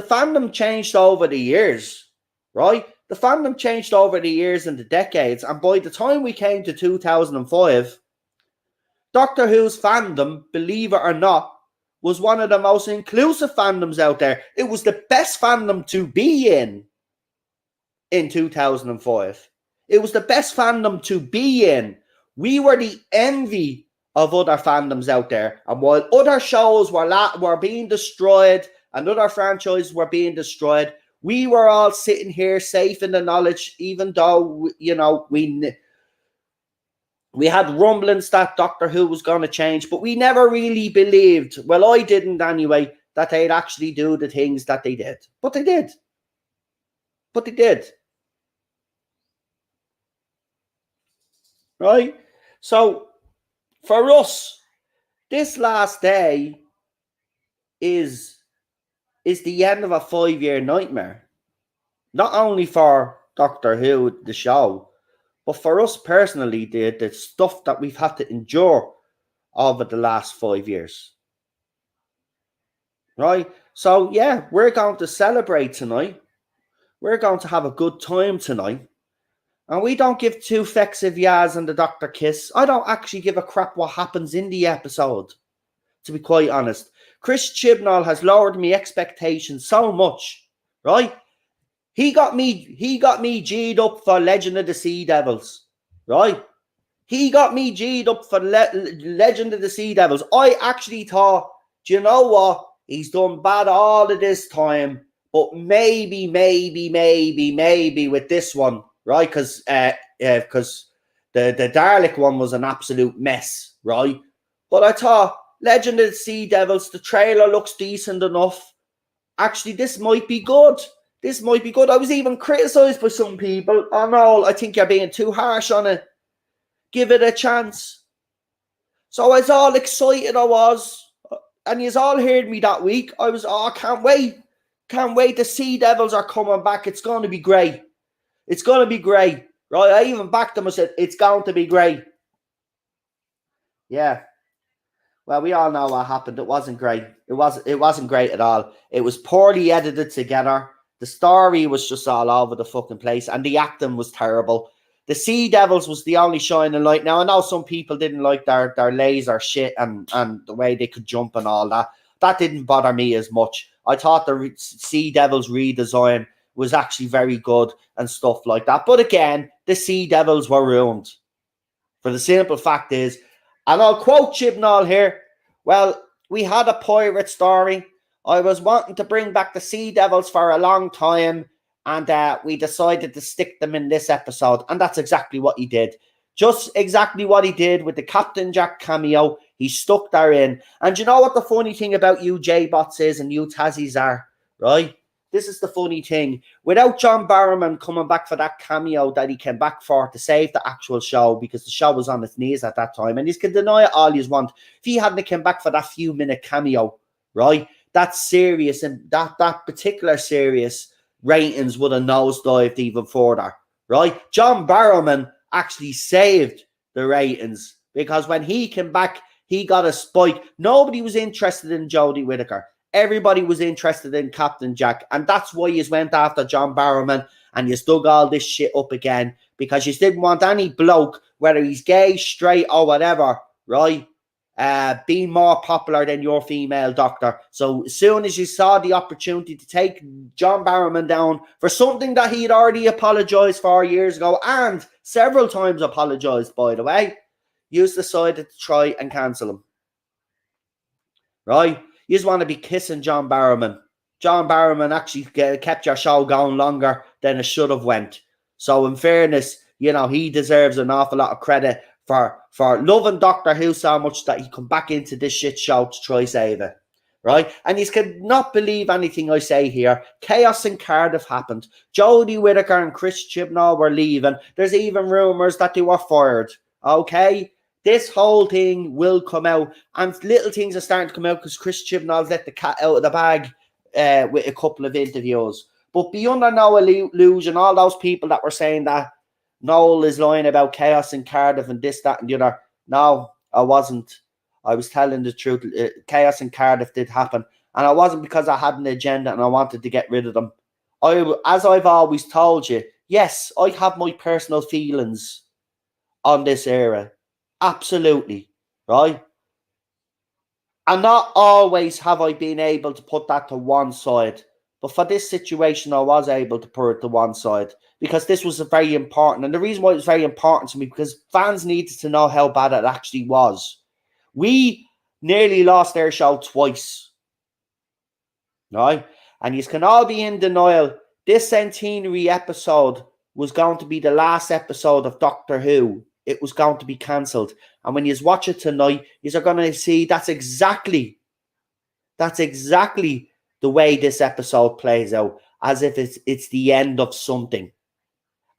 fandom changed over the years, right? The fandom changed over the years and the decades, and by the time we came to 2005, Doctor Who's fandom, believe it or not, was one of the most inclusive fandoms out there. It was the best fandom to be in 2005. It was the best fandom to be in. We were the envy of other fandoms out there. And while other shows were being destroyed and other franchises were being destroyed, we were all sitting here safe in the knowledge, even though, you know, we had rumblings that Doctor Who was going to change, but we never really believed, well, I didn't anyway, that they'd actually do the things that they did. But they did. Right? So, for us, this last day is the end of a 5-year nightmare. Not only for Doctor Who, the show, but for us personally, the stuff that we've had to endure over the last 5 years. Right? So, yeah, we're going to celebrate tonight. We're going to have a good time tonight. And we don't give two fecks if Yaz and the Doctor kiss. I don't actually give a crap what happens in the episode, to be quite honest. Chris Chibnall has lowered my expectations so much, right? He got me G'd up for Legend of the Sea Devils, right? He got me G'd up for Legend of the Sea Devils. I actually thought, do you know what? He's done bad all of this time, but maybe with this one, right? Because the Dalek one was an absolute mess, right? But I thought, Legend of the Sea Devils, the trailer looks decent enough. Actually, this might be good. This might be good. I was even criticised by some people. Oh no, I think you're being too harsh on it. Give it a chance. So I was all excited, I was. And you all heard me that week. I was, I can't wait. Can't wait. The Sea Devils are coming back. It's going to be great. It's going to be great. Right? I even backed them. I said, it's going to be great. Yeah. Well, we all know what happened. It wasn't great. It wasn't great at all. It was poorly edited together. The story was just all over the fucking place. And the acting was terrible. The Sea Devils was the only shining light. Now, I know some people didn't like their laser shit and the way they could jump and all that. That didn't bother me as much. I thought the Sea Devils redesign was actually very good and stuff like that. But again, the Sea Devils were ruined. For the simple fact is, and I'll quote Chibnall here, well, we had a pirate story. I was wanting to bring back the Sea Devils for a long time, and we decided to stick them in this episode. And that's exactly what he did. Just exactly what he did with the Captain Jack cameo. He stuck there in. And you know what the funny thing about you J-Bots is and you Tazzies are, right? This is the funny thing. Without John Barrowman coming back for that cameo that he came back for to save the actual show, because the show was on its knees at that time, and you can deny it all you want. If he hadn't come back for that few-minute cameo, right, that serious and that particular serious ratings would have nosedived even further, right? John Barrowman actually saved the ratings because when he came back, he got a spike. Nobody was interested in Jodie Whittaker. Everybody was interested in Captain Jack, and that's why you went after John Barrowman and you dug all this shit up again, because you didn't want any bloke, whether he's gay, straight, or whatever, right, being more popular than your female doctor. So as soon as you saw the opportunity to take John Barrowman down for something that he'd already apologized for years ago, and several times apologized, by the way, you decided to try and cancel him, right? You just want to be kissing John Barrowman. John Barrowman actually kept your show going longer than it should have went. So in fairness, you know, he deserves an awful lot of credit for loving Doctor Who so much that he come back into this shit show to try save it, right? And you could not believe anything I say here. Chaos in Cardiff happened. Jodie Whittaker and Chris Chibnall were leaving. There's even rumours that they were fired, okay? This whole thing will come out, and little things are starting to come out because Chris Chibnall's let the cat out of the bag with a couple of interviews. But be under no illusion, all those people that were saying that Noel is lying about chaos in Cardiff and this, that, and the other. No, I wasn't. I was telling the truth. Chaos in Cardiff did happen, and it wasn't because I had an agenda and I wanted to get rid of them. As I've always told you, yes, I have my personal feelings on this era. Absolutely, right? And not always have I been able to put that to one side. But for this situation, I was able to put it to one side because this was very important. And the reason why it was very important to me, because fans needed to know how bad it actually was. We nearly lost their show twice, right? And you can all be in denial. This centenary episode was going to be the last episode of Doctor Who. It was going to be cancelled. And when you watch it tonight, you're going to see that's exactly the way this episode plays out, as if it's the end of something.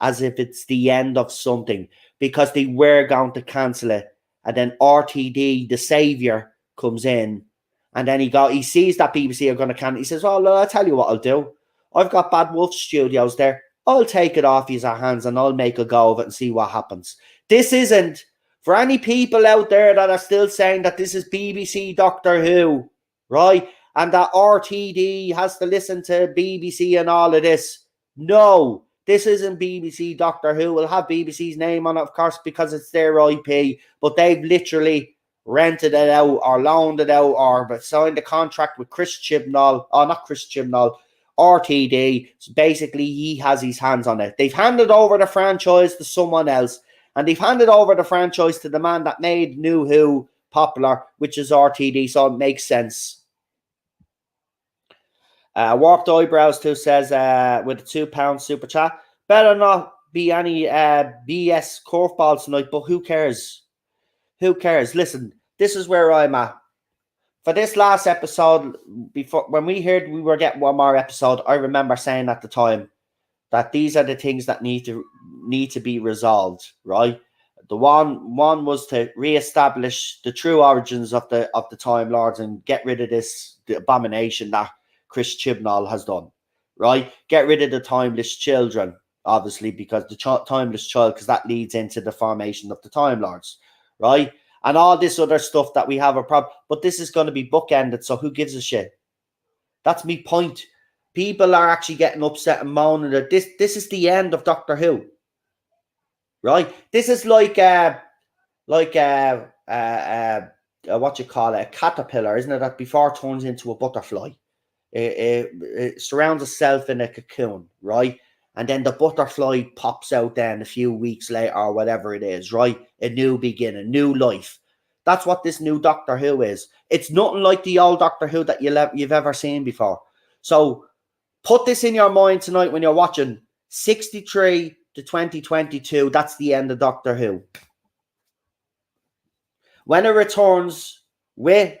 As if it's the end of something. Because they were going to cancel it. And then RTD, the saviour, comes in. And then he sees that BBC are going to cancel. He says, oh, I'll tell you what I'll do. I've got Bad Wolf Studios there. I'll take it off his hands and I'll make a go of it and see what happens. This isn't, for any people out there that are still saying that this is BBC Doctor Who, right? And that RTD has to listen to BBC and all of this. No, this isn't BBC Doctor Who. We'll have BBC's name on it, of course, because it's their IP, but they've literally rented it out or loaned it out or signed a contract with Chris Chibnall, not Chris Chibnall, RTD. So basically, he has his hands on it. They've handed over the franchise to someone else. And they've handed over the franchise to the man that made New Who popular, which is RTD, so it makes sense. Warped Eyebrows too says, with a £2 super chat, better not be any BS curveballs tonight, but who cares? Who cares? Listen, this is where I'm at. For this last episode, before when we heard we were getting one more episode, I remember saying at the time that these are the things that need to be resolved, right? The one was to reestablish the true origins of the Time Lords and get rid of the abomination that Chris Chibnall has done, right? Get rid of the Timeless Children, obviously, because the Timeless Child, because that leads into the formation of the Time Lords, right? And all this other stuff that we have a problem, but this is going to be bookended, so who gives a shit? That's my point. People are actually getting upset and moaning that this is the end of Doctor Who. right? This is like what you call it, a caterpillar, isn't it? That before it turns into a butterfly, it surrounds itself in a cocoon, right? And then the butterfly pops out then a few weeks later or whatever it is, right? A new beginning, new life. That's what this new Doctor Who is. It's nothing like the old Doctor Who that you've ever seen before. So put this in your mind tonight when you're watching 63 to 2022. That's the end of Doctor Who. When it returns with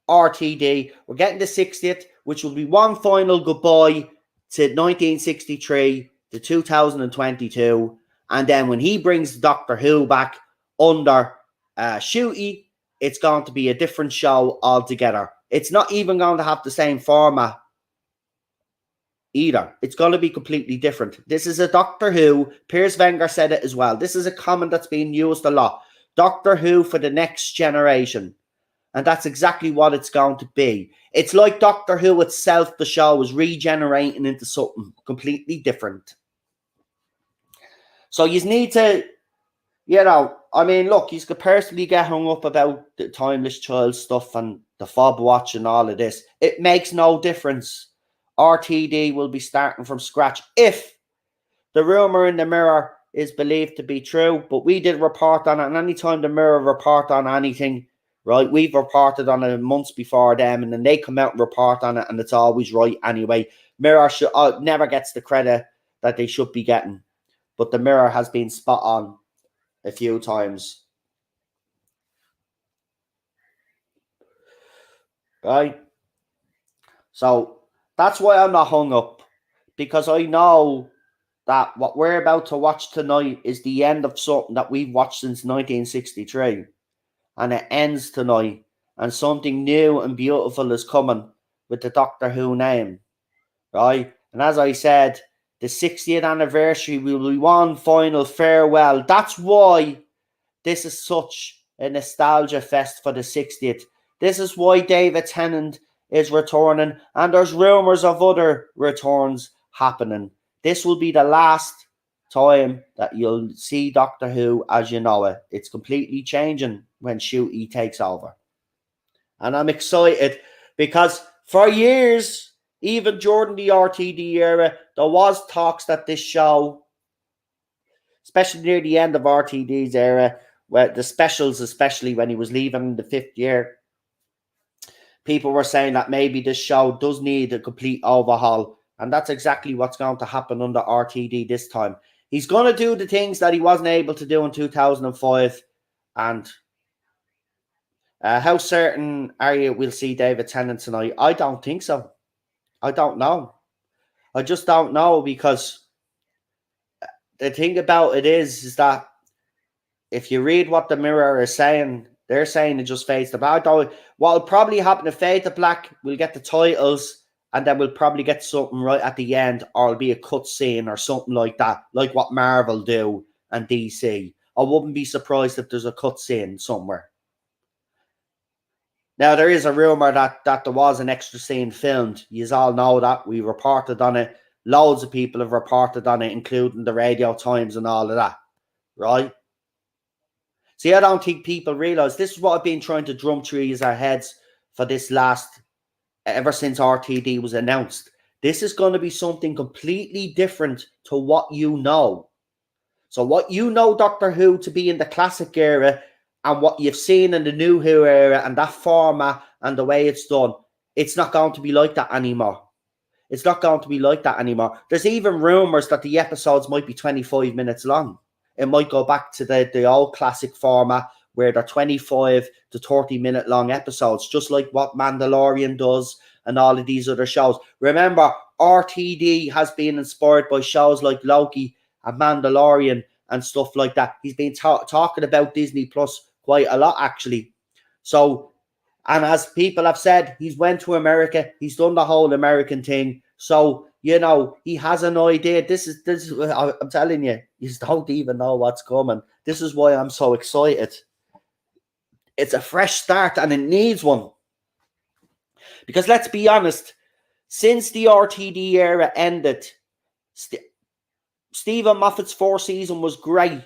RTD, we're getting the 60th, which will be one final goodbye to 1963 to 2022. And then when he brings Doctor Who back under Shooty, it's going to be a different show altogether. It's not even going to have the same format either. It's going to be completely different. This is a Doctor Who. Piers Wenger said it as well. This is a comment that's being used a lot. Doctor Who for the next generation. And that's exactly what it's going to be. It's like Doctor Who itself, the show, is regenerating into something completely different. So you need to, I mean, look, you could personally get hung up about the Timeless Child stuff and the fob watch and all of this. It makes no difference. RTD will be starting from scratch if the rumour in the Mirror is believed to be true, but we did report on it, and anytime the Mirror report on anything, right, we've reported on it months before them, and then they come out and report on it, and it's always right anyway. Mirror never gets the credit that they should be getting, but the Mirror has been spot on a few times. Right? So that's why I'm not hung up, because I know that what we're about to watch tonight is the end of something that we've watched since 1963. And it ends tonight. And something new and beautiful is coming with the Doctor Who name. Right? And as I said, the 60th anniversary will be one final farewell. That's why this is such a nostalgia fest for the 60th. This is why David Tennant is returning. And there's rumours of other returns happening. This will be the last time that you'll see Doctor Who as you know it. It's completely changing when Shooty takes over. And I'm excited because for years, even during the RTD era, there was talks that this show, especially near the end of RTD's era, where the specials, especially when he was leaving in the 5th year, people were saying that maybe this show does need a complete overhaul. And that's exactly what's going to happen under RTD this time. He's going to do the things that he wasn't able to do in 2005. And how certain are you we'll see David Tennant tonight? I don't think so. I don't know. I just don't know, because the thing about it is that if you read what the Mirror is saying, they're saying it just fades to black. What will probably happen to Fade to Black, we'll get the titles, and then we'll probably get something right at the end, or it'll be a cut scene or something like that, like what Marvel do and DC. I wouldn't be surprised if there's a cut scene somewhere. Now, there is a rumour that there was an extra scene filmed. You all know that. We reported on it. Loads of people have reported on it, including the Radio Times and all of that. Right? See, I don't think people realise this is what I've been trying to drum through our heads for this ever since RTD was announced. This is going to be something completely different to what you know. So what you know Doctor Who to be in the classic era, and what you've seen in the new Who era and that format and the way it's done, it's not going to be like that anymore. It's not going to be like that anymore. There's even rumours that the episodes might be 25 minutes long. It might go back to the old classic format where they're 25 to 30-minute long episodes, just like what Mandalorian does and all of these other shows. Remember, RTD has been inspired by shows like Loki and Mandalorian and stuff like that. He's been talking about Disney Plus quite a lot, actually. So, and as people have said, he's went to America. He's done the whole American thing. So, he has an idea. This is. I'm telling you, you don't even know what's coming. This is why I'm so excited. It's a fresh start, and it needs one. Because let's be honest, since the RTD era ended, Stephen Moffat's 4th season was great.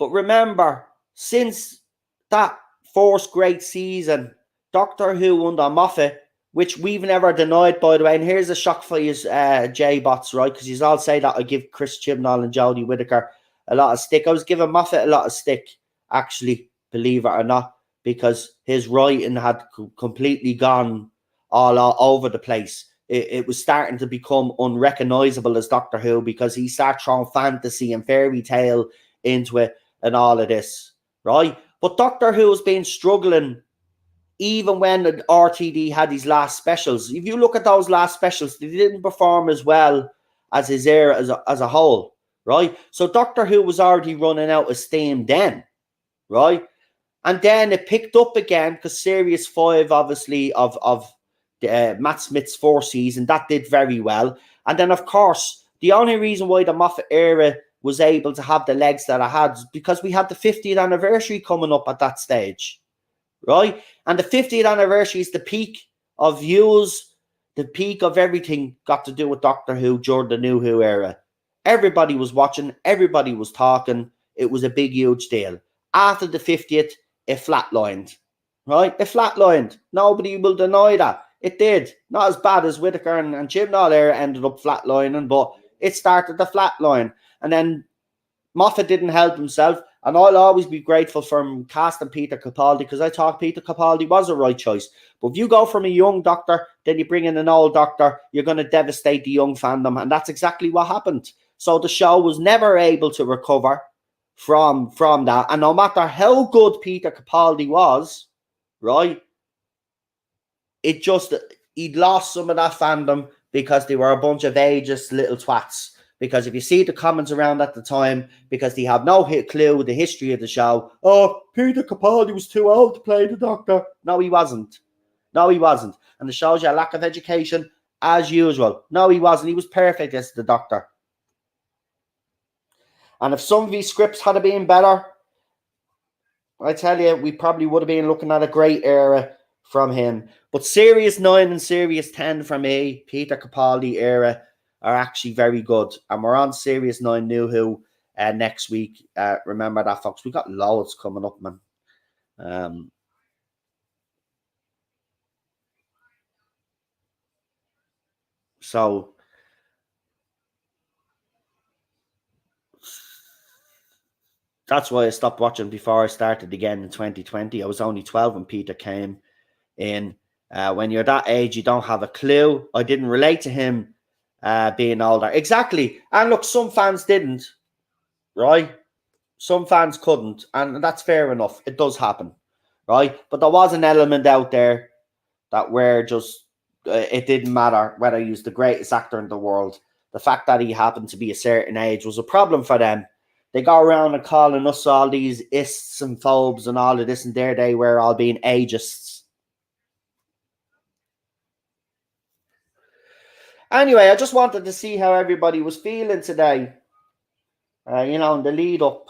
But remember, since that first great season, Doctor Who under Moffat, which we've never denied, by the way, and here's a shock for you, J-Bots, right? Because you all say that I give Chris Chibnall and Jodie Whittaker a lot of stick. I was giving Moffat a lot of stick, actually, believe it or not, because his writing had completely gone all over the place. It was starting to become unrecognizable as Doctor Who because he started throwing fantasy and fairy tale into it and all of this, right? But Doctor Who has been struggling even when the RTD had his last specials. If you look at those last specials, they didn't perform as well as his era as a whole, right? So Doctor Who was already running out of steam then, right? And then it picked up again because Series 5, obviously, of Matt Smith's fourth season, that did very well. And then, of course, the only reason why the Moffat era was able to have the legs that it had is because we had the 50th anniversary coming up at that stage, right? And the 50th anniversary is the peak of views, the peak of everything got to do with Doctor Who during the New Who era. Everybody was watching, everybody was talking. It was a big, huge deal. After the 50th, it flatlined, right? It flatlined. Nobody will deny that. It did. Not as bad as Whittaker and Chibnall era ended up flatlining, but it started to flatline. And then Moffat didn't help himself. And I'll always be grateful for him casting Peter Capaldi because I thought Peter Capaldi was a right choice. But if you go from a young Doctor, then you bring in an old Doctor, you're going to devastate the young fandom. And that's exactly what happened. So the show was never able to recover from that. And no matter how good Peter Capaldi was, right, he'd lost some of that fandom because they were a bunch of ageist little twats. Because if you see the comments around at the time, because they have no clue the history of the show, oh, Peter Capaldi was too old to play the Doctor. No, he wasn't. No, he wasn't. And it shows you a lack of education as usual. No, he wasn't. He was perfect as the Doctor. And if some of these scripts had been better, I tell you, we probably would have been looking at a great era from him. But Series 9 and Series 10 for me, Peter Capaldi era, are actually very good. And we're on Series 9 New Who next week. Remember that, folks. We've got loads coming up, man. So that's why I stopped watching before I started again in 2020. I was only 12 when Peter came in. When you're that age, you don't have a clue. I didn't relate to him being older. Exactly. And look, some fans didn't, right? Some fans couldn't. And that's fair enough. It does happen, right? But there was an element out there that where just it didn't matter whether he was the greatest actor in the world. The fact that he happened to be a certain age was a problem for them. They go around and calling us all these ists and phobes and all of this, and there they were all being ageists. Anyway, I just wanted to see how everybody was feeling today. In the lead up.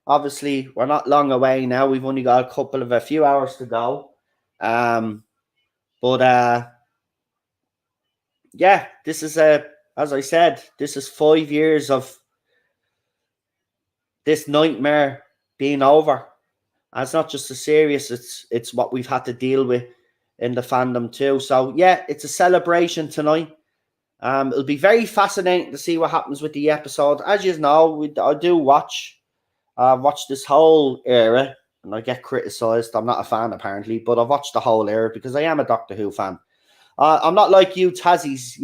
Obviously, we're not long away now. We've only got a few hours to go. Yeah, this is as I said, this is 5 years of this nightmare being over. And it's not just a serious, it's what we've had to deal with in the fandom too. So yeah, it's a celebration tonight. It'll be very fascinating to see what happens with the episode. As you know, I do watch this whole era, and I get criticised. I'm not a fan apparently, but I've watched the whole era because I am a Doctor Who fan. I'm not like you Tassies,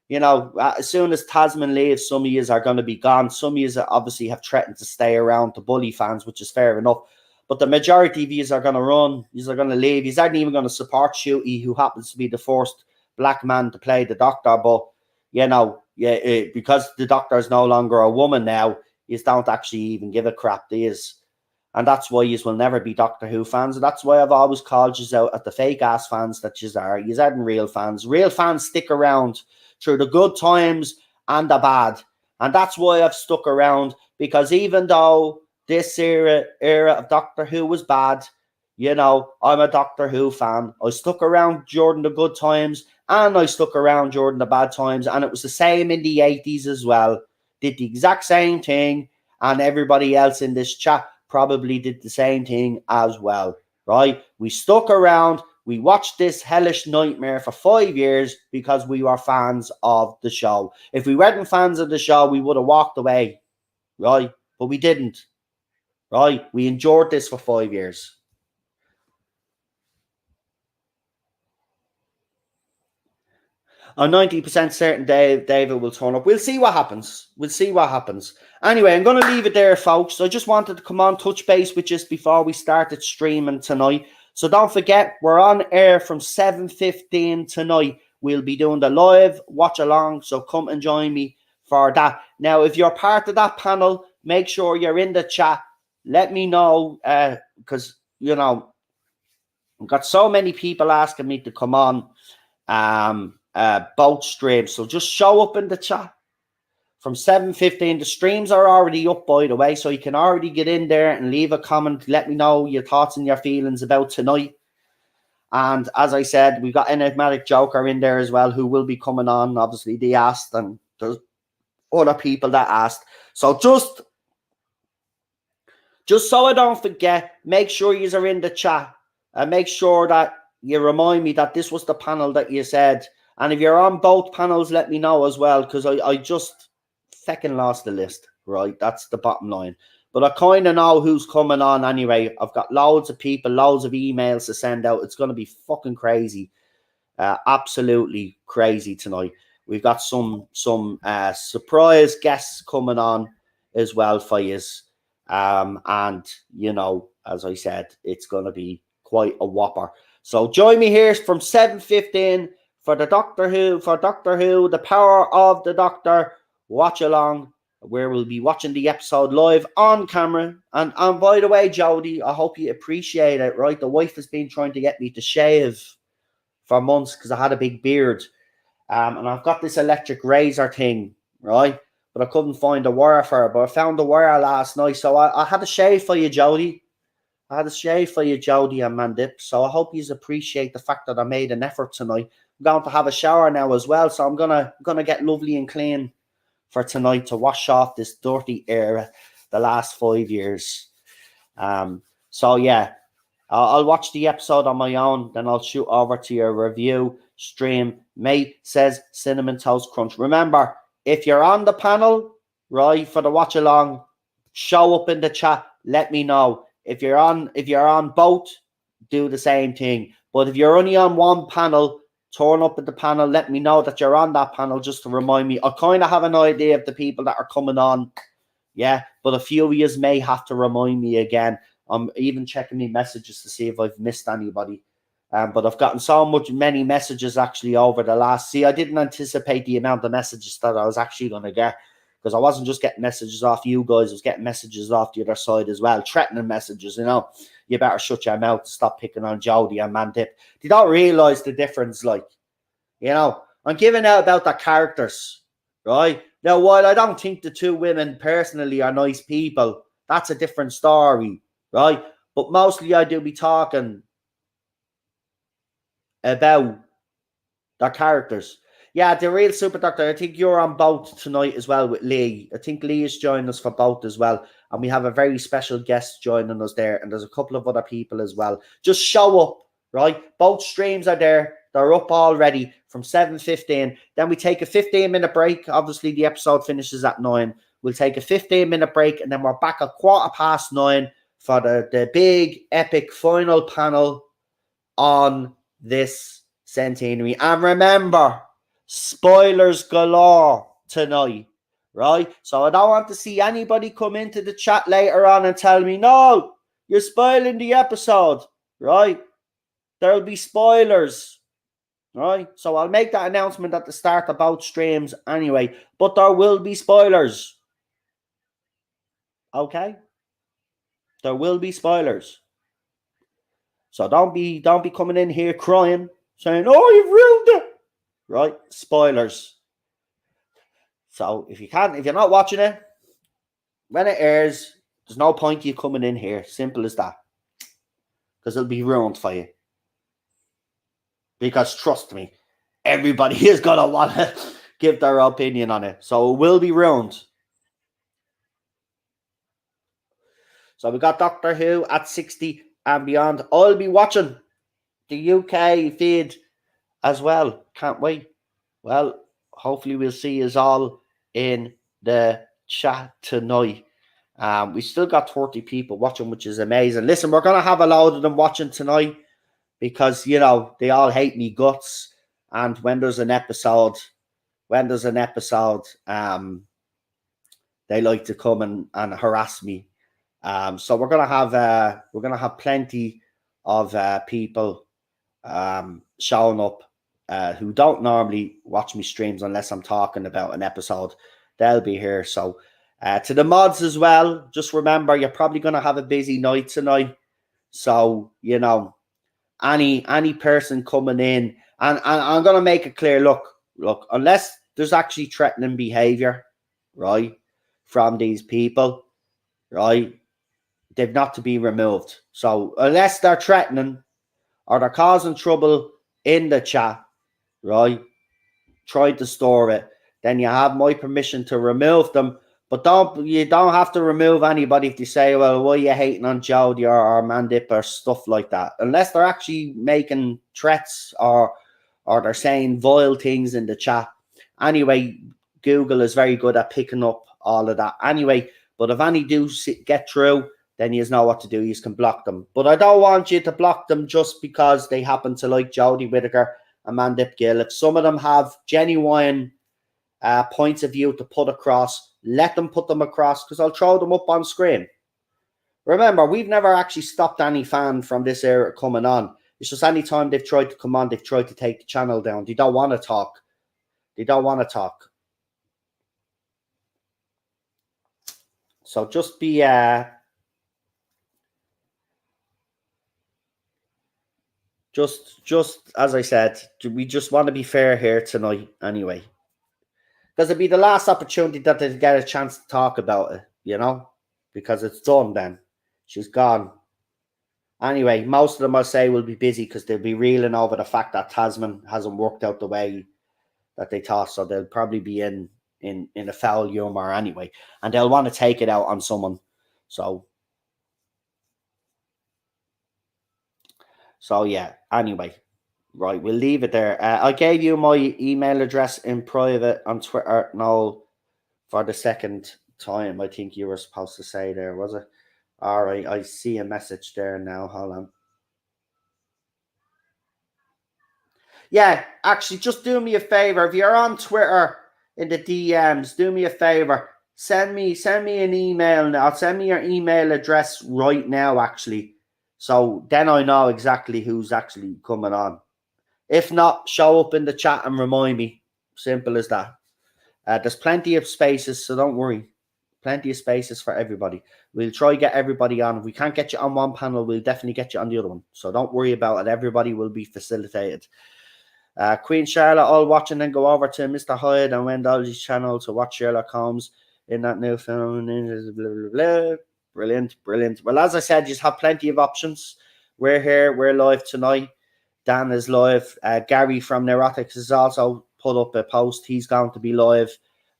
as soon as Tasman leaves, some of you are going to be gone. Some of you obviously have threatened to stay around to bully fans, which is fair enough. But the majority of you are going to run. You are going to leave. You aren't even going to support Shooty, who happens to be the first black man to play the Doctor. But, because the Doctor is no longer a woman now, you don't actually even give a crap, do you? And that's why you will never be Doctor Who fans. And that's why I've always called you out at the fake-ass fans that you are. You aren't real fans. Real fans stick around through the good times and the bad. And that's why I've stuck around, because even though this era of Doctor Who was bad, I'm a Doctor Who fan. I stuck around during the good times and I stuck around during the bad times. And it was the same in the 80s as well. Did the exact same thing. and everybody else in this chat probably did the same thing as well, right? We stuck around. We watched this hellish nightmare for 5 years because we were fans of the show. If we weren't fans of the show, we would have walked away, right? But we didn't, right? We endured this for 5 years. I'm 90% certain David will turn up. We'll see what happens. Anyway, I'm going to leave it there, folks. I just wanted to come on, touch base with you before we started streaming tonight. So don't forget, we're on air from 7:15 tonight. We'll be doing the live watch along, so come and join me for that. Now, if you're part of that panel, make sure you're in the chat. Let me know, because, I've got so many people asking me to come on both streams. So just show up in the chat from 7:15. The streams are already up, by the way, so you can already get in there and leave a comment. Let me know your thoughts and your feelings about tonight. And as I said, we've got Enigmatic Joker in there as well, who will be coming on. Obviously, they asked, and there's other people that asked. So just so I don't forget, make sure you are in the chat and make sure that you remind me that this was the panel that you said. And if you're on both panels, let me know as well, because I just fucking lost the list, right? That's the bottom line. But I kind of know who's coming on anyway. I've got loads of people, loads of emails to send out. It's going to be fucking crazy. Absolutely crazy tonight. We've got some surprise guests coming on as well for you. And, as I said, it's going to be quite a whopper. So join me here from 7:15 for the Doctor Who, The Power of the Doctor watch along, where we'll be watching the episode live on camera. And by the way, Jodie, I hope you appreciate it, right? The wife has been trying to get me to shave for months because I had a big beard. And I've got this electric razor thing, right? But I couldn't find a wire for it. But I found the wire last night. So I had a shave for you, Jodie. and Mandip. So I hope you appreciate the fact that I made an effort tonight. I'm going to have a shower now as well. So I'm gonna get lovely and clean for tonight to wash off this dirty era the last 5 years. So yeah, I'll watch the episode on my own, then I'll shoot over to your review stream. Mate says Cinnamon Toast Crunch. Remember, if you're on the panel, right, for the watch along, show up in the chat, let me know. If you're on both, do the same thing. But if you're only on one panel, turn up at the panel, let me know that you're on that panel just to remind me. I kind of have an idea of the people that are coming on, yeah, but a few of you may have to remind me again. I'm even checking my messages to see if I've missed anybody. But I've gotten many messages actually over the last. See, I didn't anticipate the amount of messages that I was actually going to get, because I wasn't just getting messages off you guys. I was getting messages off the other side as well, threatening messages. You better shut your mouth to stop picking on Jodie and Mandip. They don't realise the difference. I'm giving out about the characters, right? Now, while I don't think the two women personally are nice people, that's a different story, right? But mostly I do be talking about their characters. Yeah, the real Super Doctor. I think you're on both tonight as well with Lee. I think Lee is joining us for both as well. And we have a very special guest joining us there. And there's a couple of other people as well. Just show up, right? Both streams are there. They're up already from 7:15. Then we take a 15-minute break. Obviously, the episode finishes at 9. We'll take a 15-minute break. And then we're back at 9:15 for the big, epic final panel on this centenary. And remember, spoilers galore tonight, right? So I don't want to see anybody come into the chat later on and tell me, no, you're spoiling the episode, right? There'll be spoilers, right? So I'll make that announcement at the start of both streams anyway, but there will be spoilers. Okay? There will be spoilers. So don't be coming in here crying, saying, oh, you've ruined it. Right? Spoilers. So if you're not watching it, when it airs, there's no point you coming in here. Simple as that. Because it'll be ruined for you. Because trust me, everybody is going to want to give their opinion on it. So it will be ruined. So we got Doctor Who at 60 and beyond. I'll be watching the UK feed as well. Can't wait. Well, hopefully we'll see us all in the chat tonight. We still got 30 people watching, which is amazing. Listen, we're going to have a load of them watching tonight because, you know, they all hate me guts. And when there's an episode, they like to come and harass me. So we're gonna have plenty of people showing up who don't normally watch me streams unless I'm talking about an episode. They'll be here. So to the mods as well, just remember you're probably gonna have a busy night tonight. So, you know, any person coming in, and I'm gonna make it clear, look, unless there's actually threatening behavior, right, from these people, right, they've not to be removed. So unless they're threatening or they're causing trouble in the chat, right, try to store it, then you have my permission to remove them. But you don't have to remove anybody if you say, well, why are you hating on Jody or Mandip or stuff like that? Unless they're actually making threats or they're saying vile things in the chat. Anyway, Google is very good at picking up all of that. Anyway, but if any do get through, then you know what to do. You can block them. But I don't want you to block them just because they happen to like Jodie Whittaker and Mandip Gill. If some of them have genuine points of view to put across, let them put them across because I'll throw them up on screen. Remember, we've never actually stopped any fan from this era coming on. It's just any time they've tried to come on, they've tried to take the channel down. They don't want to talk. So just be just as I said, we just want to be fair here tonight anyway. Because it'd be the last opportunity that they get a chance to talk about it, you know? Because it's done then. She's gone. Anyway, most of them, I'll say, will be busy because they'll be reeling over the fact that Tasman hasn't worked out the way that they thought. So they'll probably be in a foul humor anyway. And they'll want to take it out on someone. So yeah, anyway. Right, we'll leave it there. I gave you my email address in private on Twitter, Noel, for the second time. I think you were supposed to say there, was it? All right, I see a message there now. Hold on. Yeah, actually, just do me a favor. If you're on Twitter in the DMs, do me a favor. Send me an email now. Send me your email address right now, actually. So then I know exactly who's actually coming on. If not, show up in the chat and remind me. Simple as that. There's plenty of spaces, so don't worry. Plenty of spaces for everybody. We'll try to get everybody on. If we can't get you on one panel, we'll definitely get you on the other one. So don't worry about it. Everybody will be facilitated. Queen Charlotte, all watching, then go over to Mr. Hyde and Wendy's channel to watch Sherlock Holmes in that new film. Blah, blah, blah. Brilliant. Well, as I said, you have plenty of options. We're here. We're live tonight. Dan is live. Gary from Neurotics has also put up a post. He's going to be live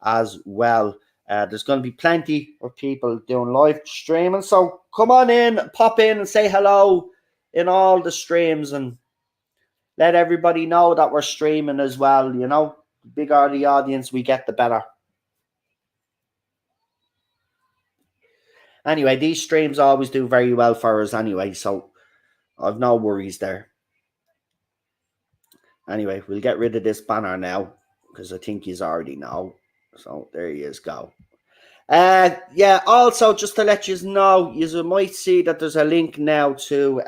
as well. There's going to be plenty of people doing live streaming. So come on in, pop in and say hello in all the streams and let everybody know that we're streaming as well. You know, the bigger the audience we get, the better. Anyway, these streams always do very well for us anyway. So I've no worries there. Anyway, we'll get rid of this banner now because I think he's already know. So there he is. Go. Yeah. Also, just to let you know, you might see that there's a link now to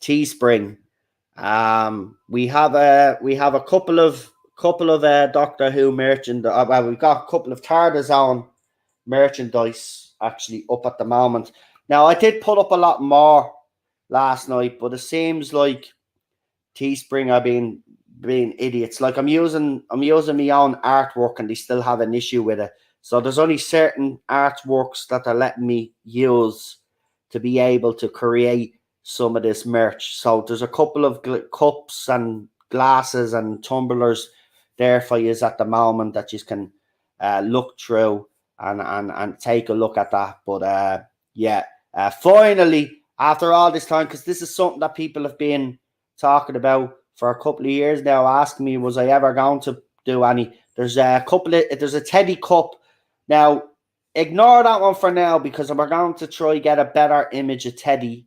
Teespring. We have a couple of Doctor Who merchandise. Well, we've got a couple of TARDIS merchandise actually up at the moment. Now, I did put up a lot more last night, but it seems like Teespring are being idiots. Like I'm using my own artwork and they still have an issue with it. So there's only certain artworks that they're letting me use to be able to create some of this merch. So there's a couple of cups and glasses and tumblers there for you at the moment that you can look through and take a look at that. But yeah, finally, after all this time, because this is something that people have been talking about for a couple of years now, asking me, was I ever going to do any? There's a Teddy Cup. Now, ignore that one for now, because we're going to try get a better image of Teddy.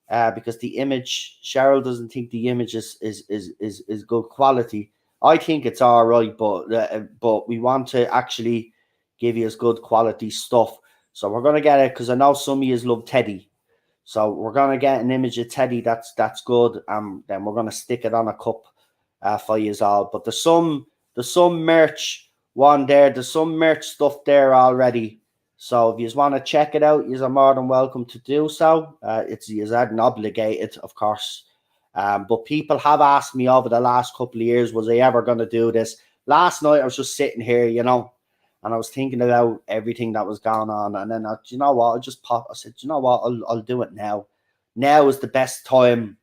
Because the image, Cheryl doesn't think the image is good quality. I think it's all right, but we want to actually give you as good quality stuff. So we're gonna get it, because I know some of you love Teddy. So we're gonna get an image of Teddy that's good, and then we're gonna stick it on a cup for you all. But there's some merch one there. There's some merch stuff there already. So if you want to check it out, you're more than welcome to do so. You aren't obligated, of course. But people have asked me over the last couple of years, was I ever going to do this? Last night I was just sitting here, and I was thinking about everything that was going on. And then, you know what? I said, you know what? I'll do it now. Now is the best time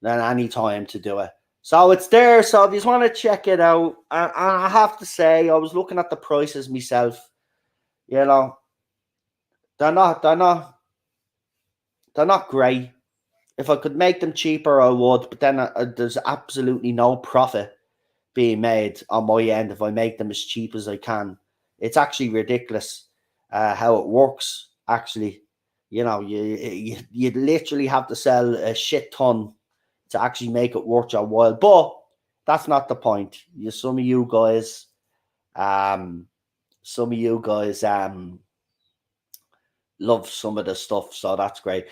than any time to do it. So it's there. So if you want to check it out, and I have to say, I was looking at the prices myself. They're not great. If I could make them cheaper, I would. But then there's absolutely no profit being made on my end if I make them as cheap as I can. It's actually ridiculous how it works. Actually, you literally have to sell a shit ton to actually make it worth your while. But that's not the point. Some of you guys love some of the stuff, so that's great.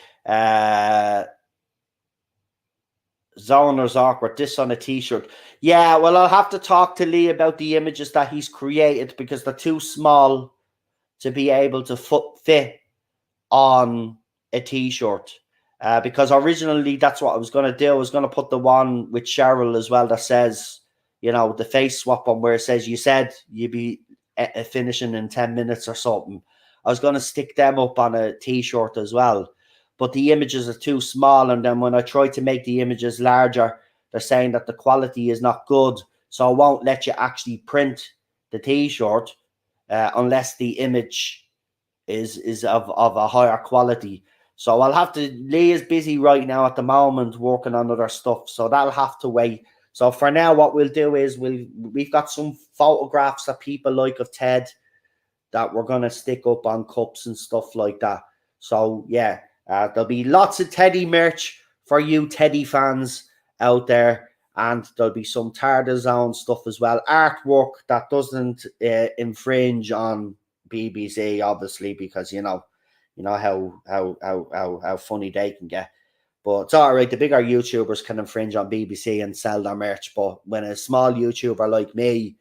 Zoner's awkward. This on a t-shirt. Yeah, well, I'll have to talk to Lee about the images that he's created, because they're too small to be able to fit on a t-shirt. Because originally that's what I was going to do. I was going to put the one with Cheryl as well that says, the face swap on, where it says, you said you'd be finishing in 10 minutes or something. I was going to stick them up on a t-shirt as well. But the images are too small. And then when I try to make the images larger, they're saying that the quality is not good. So I won't let you actually print the t-shirt unless the image is of a higher quality. So I'll have to, Lee is busy right now at the moment working on other stuff. So that'll have to wait. So for now, what we'll do is we've got some photographs that people like of Ted that we're going to stick up on cups and stuff like that. So yeah, there'll be lots of Teddy merch for you Teddy fans out there. And there'll be some Tarzan stuff as well. Artwork that doesn't infringe on BBC, obviously, because you know how funny they can get. But it's all right. The bigger YouTubers can infringe on BBC and sell their merch. But when a small YouTuber like me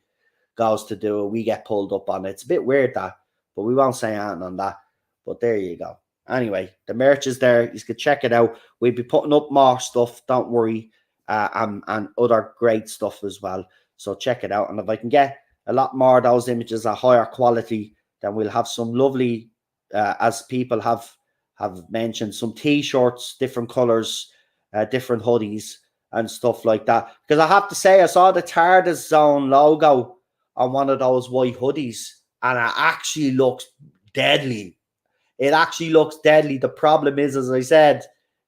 goes to do it, we get pulled up on it. It's a bit weird, that, but we won't say anything on that. But there you go. Anyway, the merch is there. You can check it out. We'll be putting up more stuff. Don't worry. And other great stuff as well. So check it out. And if I can get a lot more of those images at higher quality, then we'll have some lovely, as people have mentioned, some t-shirts, different colors, different hoodies and stuff like that. Because I have to say, I saw the TARDIS Zone logo on one of those white hoodies, and it actually looks deadly. It actually looks deadly. The problem is, as I said,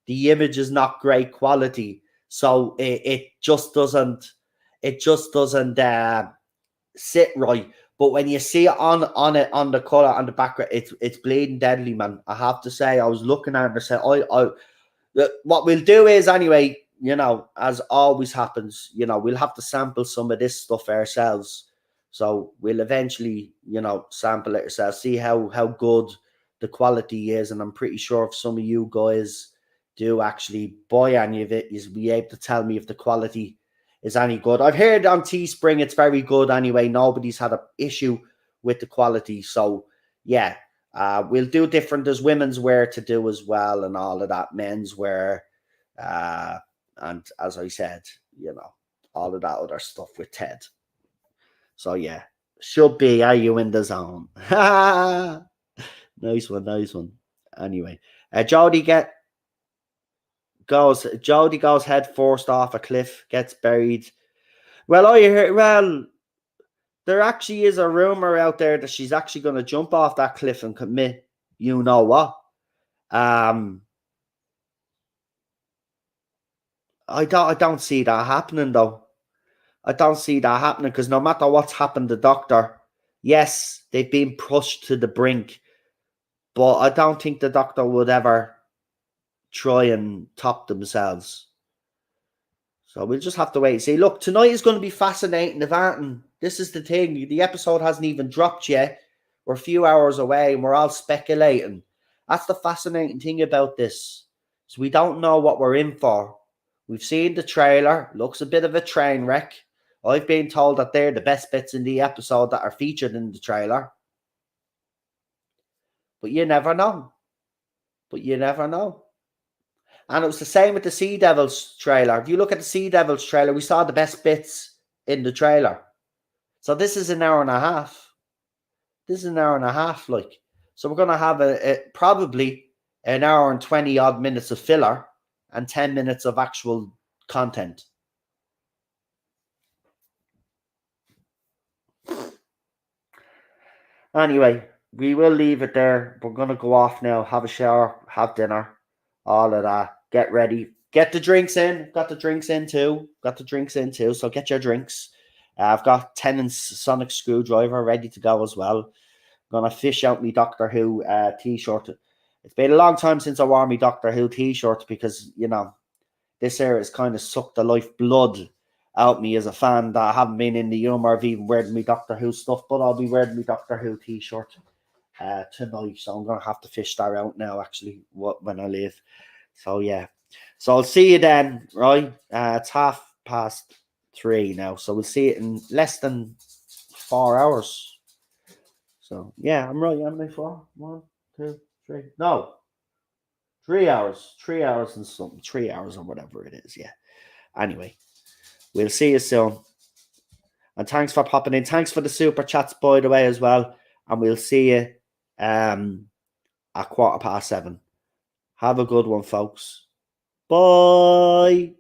the image is not great quality. So it just doesn't sit right. But when you see it on the color on the background, it's bleeding deadly, man. I have to say, I was looking at it and I said, what we'll do is, anyway, as always happens, we'll have to sample some of this stuff ourselves. So we'll eventually, sample it ourselves, see how good the quality is. And I'm pretty sure if some of you guys do actually buy any of it, you'll be able to tell me if the quality is any good. I've heard on Teespring it's very good anyway. Nobody's had an issue with the quality. So yeah, we'll do different. There's women's wear to do as well, and all of that, men's wear, and as I said, all of that other stuff with Ted. So yeah, should be. Are you in the zone? Nice one. Anyway, Jody goes head first off a cliff, gets buried. Well, I heard. Well, there actually is a rumor out there that she's actually going to jump off that cliff and commit, you know what? I don't see that happening though. I don't see that happening because no matter what's happened to Doctor, yes, they've been pushed to the brink, but I don't think the Doctor would ever try and top themselves. So we'll just have to wait and see. Look, tonight is going to be fascinating, Everton. This is the thing. The episode hasn't even dropped yet. We're a few hours away and we're all speculating. That's the fascinating thing about this. So we don't know what we're in for. We've seen the trailer. Looks a bit of a train wreck. I've been told that they're the best bits in the episode that are featured in the trailer. But you never know. And it was the same with the Sea Devils trailer. If you look at the Sea Devils trailer, we saw the best bits in the trailer. So this is an hour and a half. Like. So we're going to have probably an hour and 20 odd minutes of filler and 10 minutes of actual content. Anyway, we will leave it there. We're going to go off now, have a shower, have dinner, all of that. Get ready. Get the drinks in. Got the drinks in too. So get your drinks. I've got Tennant's Sonic Screwdriver ready to go as well. I'm going to fish out my Doctor Who t-shirt. It's been a long time since I wore my Doctor Who t-shirt because, you know, this era has kind of sucked the life blood out me as a fan that I haven't been in the humour of even wearing my Doctor Who stuff, but I'll be wearing my Doctor Who t-shirt tonight. So I'm going to have to fish that out now, actually, when I leave. So, yeah. So I'll see you then, right? It's 3:30 now. So we'll see it in less than 4 hours. So, yeah, I'm right. Am I 4? 1, 2, 3. No. 3 hours. 3 hours and something. 3 hours or whatever it is. Yeah. Anyway, we'll see you soon. And thanks for popping in. Thanks for the super chats, by the way, as well. And we'll see you at 7:15. Have a good one, folks. Bye.